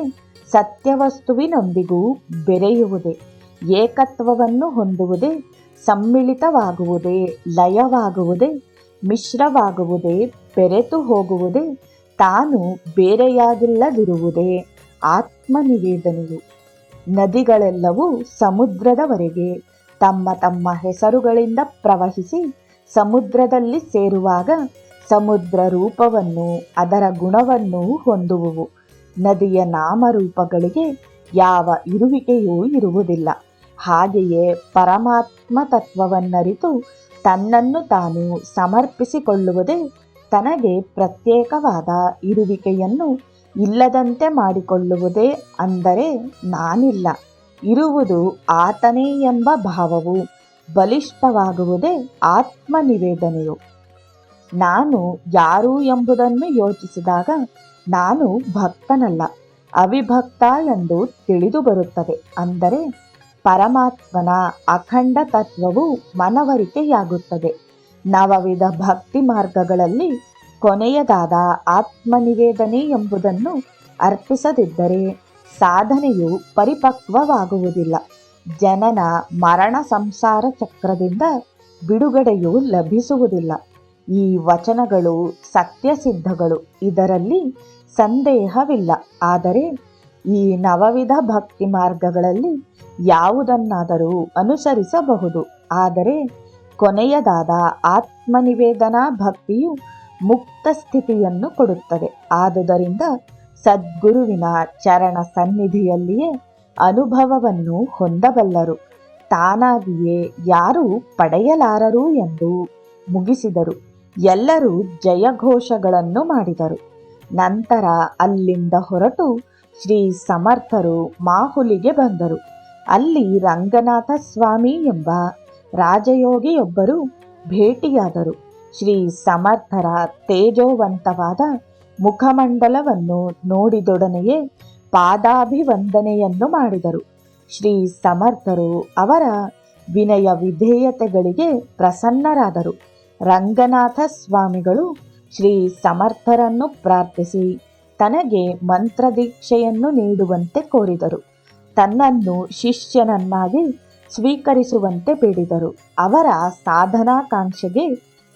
ಸತ್ಯವಸ್ತುವಿನೊಂದಿಗೂ ಬೆರೆಯುವುದೇ, ಏಕತ್ವವನ್ನು ಹೊಂದುವುದೇ, ಸಮ್ಮಿಳಿತವಾಗುವುದೇ, ಲಯವಾಗುವುದೇ, ಮಿಶ್ರವಾಗುವುದೇ, ಬೆರೆತು ಹೋಗುವುದೇ, ತಾನು ಬೇರೆಯಾಗಿಲ್ಲದಿರುವುದೇ ಆತ್ಮನಿವೇದನೆಯು. ನದಿಗಳೆಲ್ಲವೂ ಸಮುದ್ರದವರೆಗೆ ತಮ್ಮ ತಮ್ಮ ಹೆಸರುಗಳಿಂದ ಪ್ರವಹಿಸಿ ಸಮುದ್ರದಲ್ಲಿ ಸೇರುವಾಗ ಸಮುದ್ರ ರೂಪವನ್ನು, ಅದರ ಗುಣವನ್ನು ಹೊಂದುವುವು. ನದಿಯ ನಾಮರೂಪಗಳಿಗೆ ಯಾವ ಇರುವಿಕೆಯೂ ಇರುವುದಿಲ್ಲ. ಹಾಗೆಯೇ ಪರಮಾತ್ಮ ತತ್ವವನ್ನರಿತು ತನ್ನನ್ನು ತಾನು ಸಮರ್ಪಿಸಿಕೊಳ್ಳುವುದೇ ತನಗೆ ಪ್ರತ್ಯೇಕವಾದ ಇರುವಿಕೆಯನ್ನು ಇಲ್ಲದಂತೆ ಮಾಡಿಕೊಳ್ಳುವುದೇ. ಅಂದರೆ ನಾನಿಲ್ಲ, ಇರುವುದು ಆತನೇ ಎಂಬ ಭಾವವು ಬಲಿಷ್ಠವಾಗುವುದೇ ಆತ್ಮನಿವೇದನೆಯು. ನಾನು ಯಾರು ಎಂಬುದನ್ನು ಯೋಚಿಸಿದಾಗ ನಾನು ಭಕ್ತನಲ್ಲ, ಅವಿಭಕ್ತ ಎಂದು ತಿಳಿದು ಬರುತ್ತದೆ. ಅಂದರೆ ಪರಮಾತ್ಮನ ಅಖಂಡ ತತ್ವವು ಮನವರಿಕೆಯಾಗುತ್ತದೆ. ನವವಿಧ ಭಕ್ತಿ ಮಾರ್ಗಗಳಲ್ಲಿ ಕೊನೆಯದಾದ ಆತ್ಮನಿವೇದನೆ ಎಂಬುದನ್ನು ಅರ್ಪಿಸದಿದ್ದರೆ ಸಾಧನೆಯು ಪರಿಪಕ್ವವಾಗುವುದಿಲ್ಲ. ಜನನ ಮರಣ ಸಂಸಾರ ಚಕ್ರದಿಂದ ಬಿಡುಗಡೆಯು ಲಭಿಸುವುದಿಲ್ಲ. ಈ ವಚನಗಳು ಸತ್ಯಸಿದ್ಧಗಳು, ಇದರಲ್ಲಿ ಸಂದೇಹವಿಲ್ಲ. ಆದರೆ ಈ ನವವಿಧ ಭಕ್ತಿ ಮಾರ್ಗಗಳಲ್ಲಿ ಯಾವುದನ್ನಾದರೂ ಅನುಸರಿಸಬಹುದು. ಆದರೆ ಕೊನೆಯದಾದ ಆತ್ಮನಿವೇದನಾ ಭಕ್ತಿಯು ಮುಕ್ತ ಸ್ಥಿತಿಯನ್ನು ಕೊಡುತ್ತದೆ. ಆದುದರಿಂದ ಸದ್ಗುರುವಿನ ಚರಣ ಸನ್ನಿಧಿಯಲ್ಲಿಯೇ ಅನುಭವವನ್ನು ಹೊಂದಬಲ್ಲರು. ತಾನಾಗಿಯೇ ಯಾರೂ ಪಡೆಯಲಾರರು ಎಂದು ಮುಗಿಸಿದರು. ಎಲ್ಲರೂ ಜಯಘೋಷಗಳನ್ನು ಮಾಡಿದರು. ನಂತರ ಅಲ್ಲಿಂದ ಹೊರಟು ಶ್ರೀ ಸಮರ್ಥರು ಮಾಹುಲಿಗೆ ಬಂದರು. ಅಲ್ಲಿ ರಂಗನಾಥ ಸ್ವಾಮಿ ಎಂಬ ರಾಜಯೋಗಿಯೊಬ್ಬರು ಭೇಟಿಯಾದರು. ಶ್ರೀ ಸಮರ್ಥರ ತೇಜೋವಂತವಾದ ಮುಖಮಂಡಲವನ್ನು ನೋಡಿದೊಡನೆಯೇ ಪಾದಾಭಿವಂದನೆಯನ್ನು ಮಾಡಿದರು. ಶ್ರೀ ಸಮರ್ಥರು ಅವರ ವಿನಯ ವಿಧೇಯತೆಗಳಿಗೆ ಪ್ರಸನ್ನರಾದರು. ರಂಗನಾಥ ಸ್ವಾಮಿಗಳು ಶ್ರೀ ಸಮರ್ಥರನ್ನು ಪ್ರಾರ್ಥಿಸಿ ತನಗೆ ಮಂತ್ರದೀಕ್ಷೆಯನ್ನು ನೀಡುವಂತೆ ಕೋರಿದರು. ತನ್ನನ್ನು ಶಿಷ್ಯನನ್ನಾಗಿ ಸ್ವೀಕರಿಸುವಂತೆ ಬೇಡಿದರು. ಅವರ ಸಾಧನಾಕಾಂಕ್ಷೆಗೆ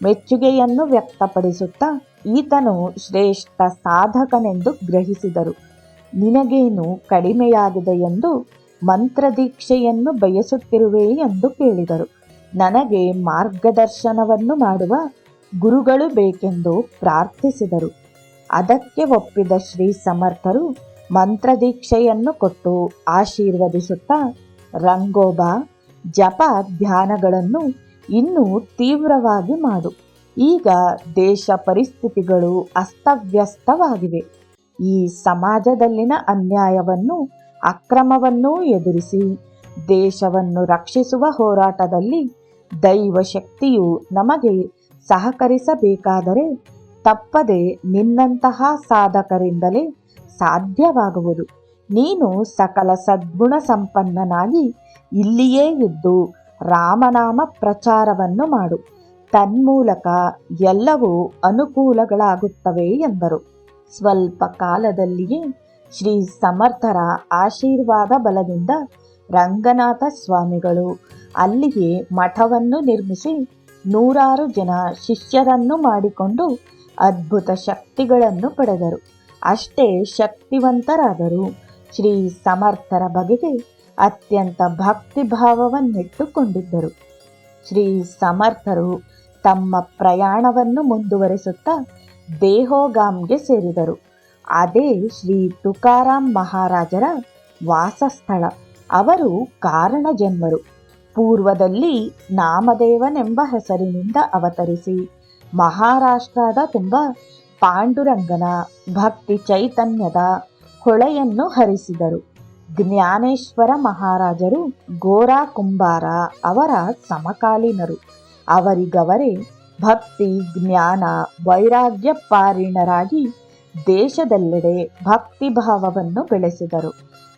ಮೆಚ್ಚುಗೆಯನ್ನು ವ್ಯಕ್ತಪಡಿಸುತ್ತಾ ಈತನು ಶ್ರೇಷ್ಠ ಸಾಧಕನೆಂದು ಗ್ರಹಿಸಿದರು. ನಿನಗೇನು ಕಡಿಮೆಯಾಗಿದೆ ಎಂದು ಮಂತ್ರದೀಕ್ಷೆಯನ್ನು ಬಯಸುತ್ತಿರುವೆ ಎಂದು ಕೇಳಿದರು. ನನಗೆ ಮಾರ್ಗದರ್ಶನವನ್ನು ಮಾಡುವ ಗುರುಗಳು ಬೇಕೆಂದು ಪ್ರಾರ್ಥಿಸಿದರು. ಅದಕ್ಕೆ ಒಪ್ಪಿದ ಶ್ರೀ ಸಮರ್ಥರು ಮಂತ್ರದೀಕ್ಷೆಯನ್ನು ಕೊಟ್ಟು ಆಶೀರ್ವದಿಸುತ್ತಾ, ರಂಗೋಬ, ಜಪ ಧ್ಯಾನಗಳನ್ನು ಇನ್ನೂ ತೀವ್ರವಾಗಿ ಮಾಡು. ಈಗ ದೇಶ ಪರಿಸ್ಥಿತಿಗಳು ಅಸ್ತವ್ಯಸ್ತವಾಗಿವೆ. ಈ ಸಮಾಜದಲ್ಲಿನ ಅನ್ಯಾಯವನ್ನು ಅಕ್ರಮವನ್ನೂ ಎದುರಿಸಿ ದೇಶವನ್ನು ರಕ್ಷಿಸುವ ಹೋರಾಟದಲ್ಲಿ ದೈವ ಶಕ್ತಿಯು ನಮಗೆ ಸಹಕರಿಸಬೇಕಾದರೆ ತಪ್ಪದೆ ನಿನ್ನಂತಹ ಸಾಧಕರಿಂದಲೇ ಸಾಧ್ಯವಾಗುವುದು. ನೀನು ಸಕಲ ಸದ್ಗುಣ ಸಂಪನ್ನನಾಗಿ ಇಲ್ಲಿಯೇ ಇದ್ದು ರಾಮನಾಮ ಪ್ರಚಾರವನ್ನು ಮಾಡು. ತನ್ಮೂಲಕ ಎಲ್ಲವೂ ಅನುಕೂಲಗಳಾಗುತ್ತವೆ ಎಂದರು. ಸ್ವಲ್ಪ ಕಾಲದಲ್ಲಿಯೇ ಶ್ರೀ ಸಮರ್ಥರ ಆಶೀರ್ವಾದ ಬಲದಿಂದ ರಂಗನಾಥ ಸ್ವಾಮಿಗಳು ಅಲ್ಲಿಯೇ ಮಠವನ್ನು ನಿರ್ಮಿಸಿ 100 ಜನ ಶಿಷ್ಯರನ್ನು ಮಾಡಿಕೊಂಡು ಅದ್ಭುತ ಶಕ್ತಿಗಳನ್ನು ಪಡೆದರು. ಅಷ್ಟೇ ಶಕ್ತಿವಂತರಾದರು. ಶ್ರೀ ಸಮರ್ಥರ ಬಗೆಗೆ ಅತ್ಯಂತ ಭಕ್ತಿಭಾವವನ್ನಿಟ್ಟುಕೊಂಡಿದ್ದರು. ಶ್ರೀ ಸಮರ್ಥರು ತಮ್ಮ ಪ್ರಯಾಣವನ್ನು ಮುಂದುವರೆಸುತ್ತಾ ದೇಹೋಗಾಮ್ಗೆ ಸೇರಿದರು. ಅದೇ ಶ್ರೀ ತುಕಾರಾಮ್ ಮಹಾರಾಜರ ವಾಸಸ್ಥಳ. ಅವರು ಕಾರಣ ಜನ್ಮರು. ಪೂರ್ವದಲ್ಲಿ ನಾಮದೇವನೆಂಬ ಹೆಸರಿನಿಂದ ಅವತರಿಸಿ ಮಹಾರಾಷ್ಟ್ರದ ತುಂಬ ಪಾಂಡುರಂಗನ ಭಕ್ತಿ ಚೈತನ್ಯದ ಹೊಳೆಯನ್ನು ಹರಿಸಿದರು. ಜ್ಞಾನೇಶ್ವರ ಮಹಾರಾಜರು ಗೋರಾ ಕುಂಬಾರ ಅವರ ಸಮಕಾಲೀನರು. ಅವರಿಗವರೇ ಭಕ್ತಿ ಜ್ಞಾನ ವೈರಾಗ್ಯ ಪಾರೀಣರಾಗಿ ದೇಶದೆಲ್ಲೆಡೆ ಭಕ್ತಿಭಾವವನ್ನು ಬೆಳೆಸಿದರು.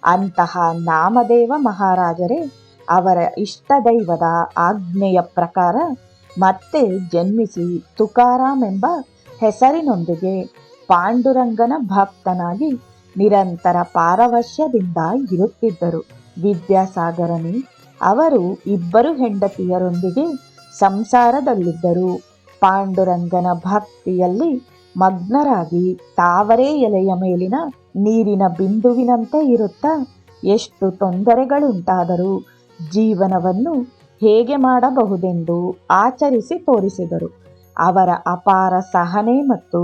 ಅಂತಹ ನಾಮದೇವ ಮಹಾರಾಜರೇ ಅವರ ಇಷ್ಟದೈವದ ಆಜ್ಞೆಯ ಪ್ರಕಾರ ಮತ್ತೆ ಜನ್ಮಿಸಿ ತುಕಾರಾಮ್ ಎಂಬ ಹೆಸರಿನೊಂದಿಗೆ ಪಾಂಡುರಂಗನ ಭಕ್ತನಾಗಿ ನಿರಂತರ ಪಾರವಶ್ಯದಿಂದ ಇರುತ್ತಿದ್ದರು. ವಿದ್ಯಾಸಾಗರನಿ ಅವರು 2 ಹೆಂಡತಿಯರೊಂದಿಗೆ ಸಂಸಾರದಲ್ಲಿದ್ದರು. ಪಾಂಡುರಂಗನ ಭಕ್ತಿಯಲ್ಲಿ ಮಗ್ನರಾಗಿ ತಾವರೆ ಎಲೆಯ ಮೇಲಿನ ನೀರಿನ ಬಿಂದುವಿನಂತೆ ಇರುತ್ತಾ ಎಷ್ಟು ತೊಂದರೆಗಳುಂಟಾದರೂ ಜೀವನವನ್ನು ಹೇಗೆ ಮಾಡಬಹುದೆಂದು ಆಚರಿಸಿ ತೋರಿಸಿದರು. ಅವರ ಅಪಾರ ಸಹನೆ ಮತ್ತು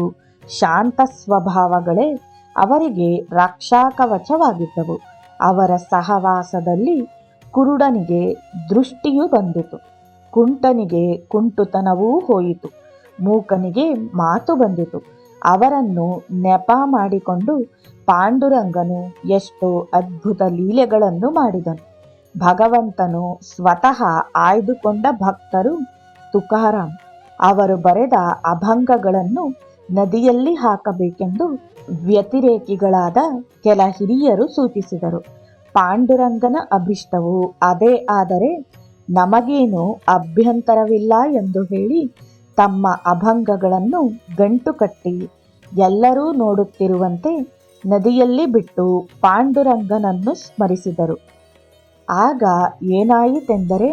ಶಾಂತ ಸ್ವಭಾವಗಳೇ ಅವರಿಗೆ ರಕ್ಷಾಕವಚವಾಗಿದ್ದವು. ಅವರ ಸಹವಾಸದಲ್ಲಿ ಕುರುಡನಿಗೆ ದೃಷ್ಟಿಯು ಬಂದಿತು, ಕುಂಟನಿಗೆ ಕುಂಟುತನವೂ ಹೋಯಿತು, ಮೂಕನಿಗೆ ಮಾತು ಬಂದಿತು. ಅವರನ್ನು ನೆಪ ಮಾಡಿಕೊಂಡು ಪಾಂಡುರಂಗನು ಎಷ್ಟೋ ಅದ್ಭುತ ಲೀಲೆಗಳನ್ನು ಮಾಡಿದನು. ಭಗವಂತನು ಸ್ವತಃ ಆಯ್ದುಕೊಂಡ ಭಕ್ತರು ತುಕಾರಾಮ್. ಅವರು ಬರೆದ ಅಭಂಗಗಳನ್ನು ನದಿಯಲ್ಲಿ ಹಾಕಬೇಕೆಂದು ವ್ಯತಿರೇಕಿಗಳಾದ ಕೆಲ ಹಿರಿಯರು ಸೂಚಿಸಿದರು. ಪಾಂಡುರಂಗನ ಅಭಿಷ್ಟವು ಅದೇ ಆದರೆ ನಮಗೇನು ಅಭ್ಯಂತರವಿಲ್ಲ ಎಂದು ಹೇಳಿ ತಮ್ಮ ಅಭಂಗಗಳನ್ನು ಗಂಟು ಕಟ್ಟಿ ಎಲ್ಲರೂ ನೋಡುತ್ತಿರುವಂತೆ ನದಿಯಲ್ಲಿ ಬಿಟ್ಟು ಪಾಂಡುರಂಗನನ್ನು ಸ್ಮರಿಸಿದರು. ಆಗ ಏನಾಯಿತೆಂದರೆ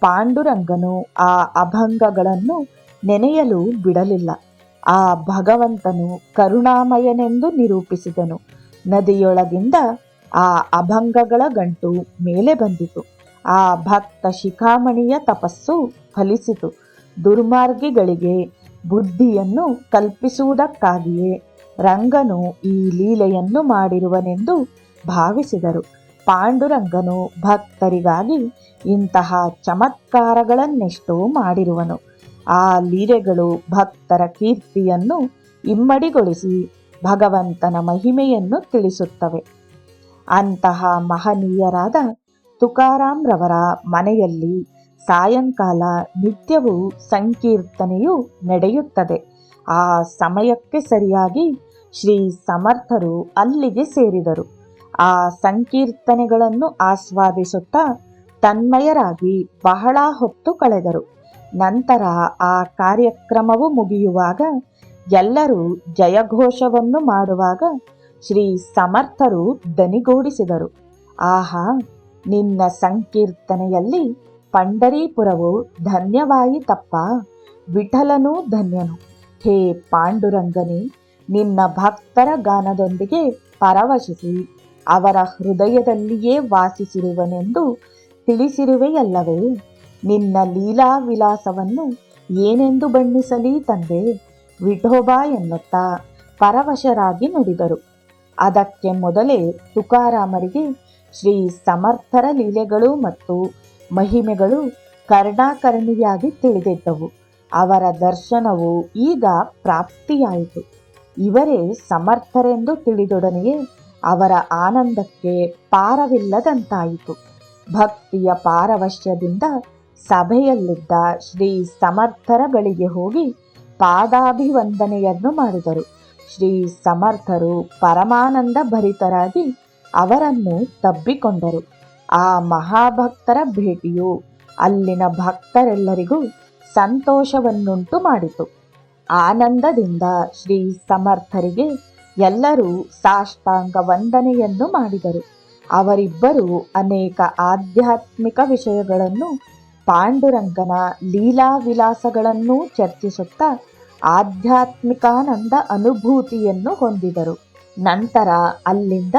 ಪಾಂಡುರಂಗನು ಆ ಅಭಂಗಗಳನ್ನು ನೆನೆಯಲು ಬಿಡಲಿಲ್ಲ. ಆ ಭಗವಂತನು ಕರುಣಾಮಯನೆಂದು ನಿರೂಪಿಸಿದನು. ನದಿಯೊಳಗಿಂದ ಆ ಅಭಂಗಗಳ ಗಂಟು ಮೇಲೆ ಬಂದಿತು. ಆ ಭಕ್ತ ಶಿಖಾಮಣಿಯ ತಪಸ್ಸು ಫಲಿಸಿತು. ದುರ್ಮಾರ್ಗಿಗಳಿಗೆ ಬುದ್ಧಿಯನ್ನು ಕಲ್ಪಿಸುವುದಕ್ಕಾಗಿಯೇ ರಂಗನು ಈ ಲೀಲೆಯನ್ನು ಮಾಡಿರುವನೆಂದು ಭಾವಿಸಿದರು. ಪಾಂಡುರಂಗನು ಭಕ್ತರಿಗಾಗಿ ಇಂತಹ ಚಮತ್ಕಾರಗಳನ್ನೆಷ್ಟೋ ಮಾಡಿರುವನು. ಆ ಲೀಲೆಗಳು ಭಕ್ತರ ಕೀರ್ತಿಯನ್ನು ಇಮ್ಮಡಿಗೊಳಿಸಿ ಭಗವಂತನ ಮಹಿಮೆಯನ್ನು ತಿಳಿಸುತ್ತವೆ. ಅಂತಹ ಮಹನೀಯರಾದ ತುಕಾರಾಮ್ರವರ ಮನೆಯಲ್ಲಿ ಸಾಯಂಕಾಲ ನಿತ್ಯವೂ ಸಂಕೀರ್ತನೆಯು ನಡೆಯುತ್ತದೆ. ಆ ಸಮಯಕ್ಕೆ ಸರಿಯಾಗಿ ಶ್ರೀ ಸಮರ್ಥರು ಅಲ್ಲಿಗೆ ಸೇರಿದರು. ಆ ಸಂಕೀರ್ತನೆಗಳನ್ನು ಆಸ್ವಾದಿಸುತ್ತಾ ತನ್ಮಯರಾಗಿ ಬಹಳ ಹೊತ್ತು ಕಳೆದರು. ನಂತರ ಆ ಕಾರ್ಯಕ್ರಮವು ಮುಗಿಯುವಾಗ ಎಲ್ಲರೂ ಜಯಘೋಷವನ್ನು ಮಾಡುವಾಗ ಶ್ರೀ ಸಮರ್ಥರು ದನಿಗೂಡಿಸಿದರು. ಆಹಾ, ನಿನ್ನ ಸಂಕೀರ್ತನೆಯಲ್ಲಿ ಪಂಡರೀಪುರವು ಧನ್ಯವಾಯಿತಪ್ಪ. ವಿಠಲನೂ ಧನ್ಯನು. ಹೇ ಪಾಂಡುರಂಗನೇ, ನಿನ್ನ ಭಕ್ತರ ಗಾನದೊಂದಿಗೆ ಪರವಶಿಸಿ ಅವರ ಹೃದಯದಲ್ಲಿಯೇ ವಾಸಿಸಿರುವನೆಂದು ತಿಳಿಸಿರುವೆಯಲ್ಲವೇ? ನಿನ್ನ ಲೀಲಾ ವಿಲಾಸವನ್ನು ಏನೆಂದು ಬಣ್ಣಿಸಲಿ ತಂದೆ? ವಿಠೋಬಾ ಎನ್ನುತ್ತಾ ಪರವಶರಾಗಿ ನುಡಿದರು. ಅದಕ್ಕೆ ಮೊದಲೇ ತುಕಾರಾಮರಿಗೆ ಶ್ರೀ ಸಮರ್ಥರ ಲೀಲೆಗಳು ಮತ್ತು ಮಹಿಮೆಗಳು ಕರ್ಣಾಕರ್ಣಿಯಾಗಿ ತಿಳಿದಿದ್ದವು. ಅವರ ದರ್ಶನವು ಈಗ ಪ್ರಾಪ್ತಿಯಾಯಿತು. ಇವರೇ ಸಮರ್ಥರೆಂದು ತಿಳಿದೊಡನೆಯೇ ಅವರ ಆನಂದಕ್ಕೆ ಪಾರವಿಲ್ಲದಂತಾಯಿತು. ಭಕ್ತಿಯ ಪಾರವಶ್ಯದಿಂದ ಸಭೆಯಲ್ಲಿದ್ದ ಶ್ರೀ ಸಮರ್ಥರ ಬಳಿಗೆ ಹೋಗಿ ಪಾದಾಭಿವಂದನೆಯನ್ನು ಮಾಡಿದರು. ಶ್ರೀ ಸಮರ್ಥರು ಪರಮಾನಂದ ಭರಿತರಾಗಿ ಅವರನ್ನು ತಬ್ಬಿಕೊಂಡರು. ಆ ಮಹಾಭಕ್ತರ ಭೇಟಿಯು ಅಲ್ಲಿನ ಭಕ್ತರೆಲ್ಲರಿಗೂ ಸಂತೋಷವನ್ನುಂಟು ಮಾಡಿತು. ಆನಂದದಿಂದ ಶ್ರೀ ಸಮರ್ಥರಿಗೆ ಎಲ್ಲರೂ ಸಾಷ್ಟಾಂಗ ವಂದನೆಯನ್ನು ಮಾಡಿದರು. ಅವರಿಬ್ಬರು ಅನೇಕ ಆಧ್ಯಾತ್ಮಿಕ ವಿಷಯಗಳನ್ನು, ಪಾಂಡುರಂಗನ ಲೀಲಾ ವಿಲಾಸಗಳನ್ನೂ ಚರ್ಚಿಸುತ್ತಾ ಆಧ್ಯಾತ್ಮಿಕಾನಂದ ಅನುಭೂತಿಯನ್ನು ಹೊಂದಿದರು. ನಂತರ ಅಲ್ಲಿಂದ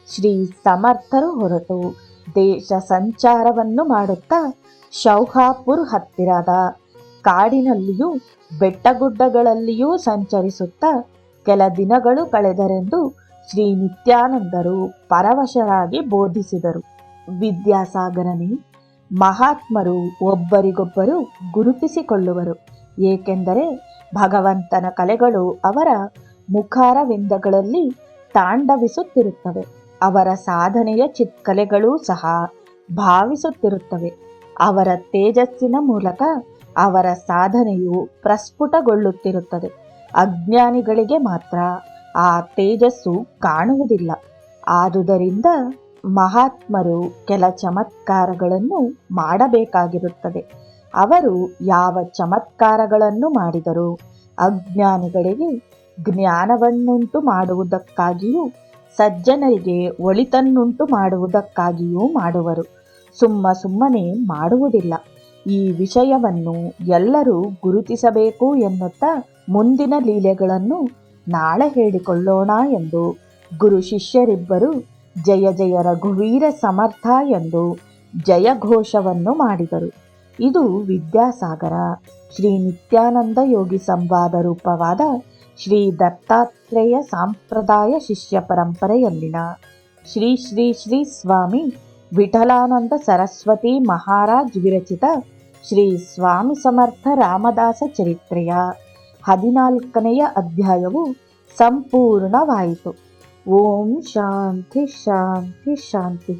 ಶ್ರೀ ಸಮರ್ಥರು ಹೊರಟು ದೇಶ ಸಂಚಾರವನ್ನು ಮಾಡುತ್ತಾ ಶೌಹಾಪುರ್ ಹತ್ತಿರದ ಕಾಡಿನಲ್ಲಿಯೂ ಬೆಟ್ಟಗುಡ್ಡಗಳಲ್ಲಿಯೂ ಸಂಚರಿಸುತ್ತಾ ಕೆಲ ದಿನಗಳು ಕಳೆದರೆಂದು ಶ್ರೀ ನಿತ್ಯಾನಂದರು ಪರವಶರಾಗಿ ಬೋಧಿಸಿದರು. ವಿದ್ಯಾಸಾಗರನೇ, ಮಹಾತ್ಮರು ಒಬ್ಬರಿಗೊಬ್ಬರು ಗುರುತಿಸಿಕೊಳ್ಳುವರು. ಏಕೆಂದರೆ ಭಗವಂತನ ಕಲೆಗಳು ಅವರ ಮುಖಾರವಿಂದಗಳಲ್ಲಿ ತಾಂಡವಿಸುತ್ತಿರುತ್ತವೆ. ಅವರ ಸಾಧನೆಯ ಚಿತ್ಕಲೆಗಳೂ ಸಹ ಭಾವಿಸುತ್ತಿರುತ್ತವೆ. ಅವರ ತೇಜಸ್ಸಿನ ಮೂಲಕ ಅವರ ಸಾಧನೆಯು ಪ್ರಸ್ಫುಟಗೊಳ್ಳುತ್ತಿರುತ್ತದೆ. ಅಜ್ಞಾನಿಗಳಿಗೆ ಮಾತ್ರ ಆ ತೇಜಸ್ಸು ಕಾಣುವುದಿಲ್ಲ. ಆದುದರಿಂದ ಮಹಾತ್ಮರು ಕೆಲ ಚಮತ್ಕಾರಗಳನ್ನು ಮಾಡಬೇಕಾಗಿರುತ್ತದೆ. ಅವರು ಯಾವ ಚಮತ್ಕಾರಗಳನ್ನು ಮಾಡಿದರೂ ಅಜ್ಞಾನಿಗಳಿಗೆ ಜ್ಞಾನವನ್ನುಂಟು ಮಾಡುವುದಕ್ಕಾಗಿಯೂ ಸಜ್ಜನರಿಗೆ ಒಳಿತನ್ನುಂಟು ಮಾಡುವುದಕ್ಕಾಗಿಯೂ ಮಾಡುವರು. ಸುಮ್ಮನೆ ಮಾಡುವುದಿಲ್ಲ. ಈ ವಿಷಯವನ್ನು ಎಲ್ಲರೂ ಗುರುತಿಸಬೇಕು ಎನ್ನುತ್ತಾ ಮುಂದಿನ ಲೀಲೆಗಳನ್ನು ನಾಳೆ ಹೇಳಿಕೊಳ್ಳೋಣ ಎಂದು ಗುರು ಶಿಷ್ಯರಿಬ್ಬರು ಜಯ ಜಯ ರಘುವೀರ ಸಮರ್ಥ ಎಂದು ಜಯಘೋಷವನ್ನು ಮಾಡಿದರು. ಇದು ವಿದ್ಯಾಸಾಗರ ಶ್ರೀ ನಿತ್ಯಾನಂದ ಯೋಗಿ ಸಂವಾದ ರೂಪವಾದ ಶ್ರೀ ದತ್ತಾತ್ರೇಯ ಸಂಪ್ರದಾಯ ಶಿಷ್ಯ ಪರಂಪರೆಯಲ್ಲಿನ ಶ್ರೀ ಶ್ರೀ ಶ್ರೀ ಸ್ವಾಮಿ ವಿಠಲಾನಂದ ಸರಸ್ವತಿ ಮಹಾರಾಜ್ ವಿರಚಿತ ಶ್ರೀ ಸ್ವಾಮಿ ಸಮರ್ಥ ರಾಮದಾಸ ಚರಿತ್ರೆಯ 14ನೇ ಅಧ್ಯಾಯವು ಸಂಪೂರ್ಣವಾಯಿತು. ಓಂ ಶಾಂತಿ ಶಾಂತಿ ಶಾಂತಿ.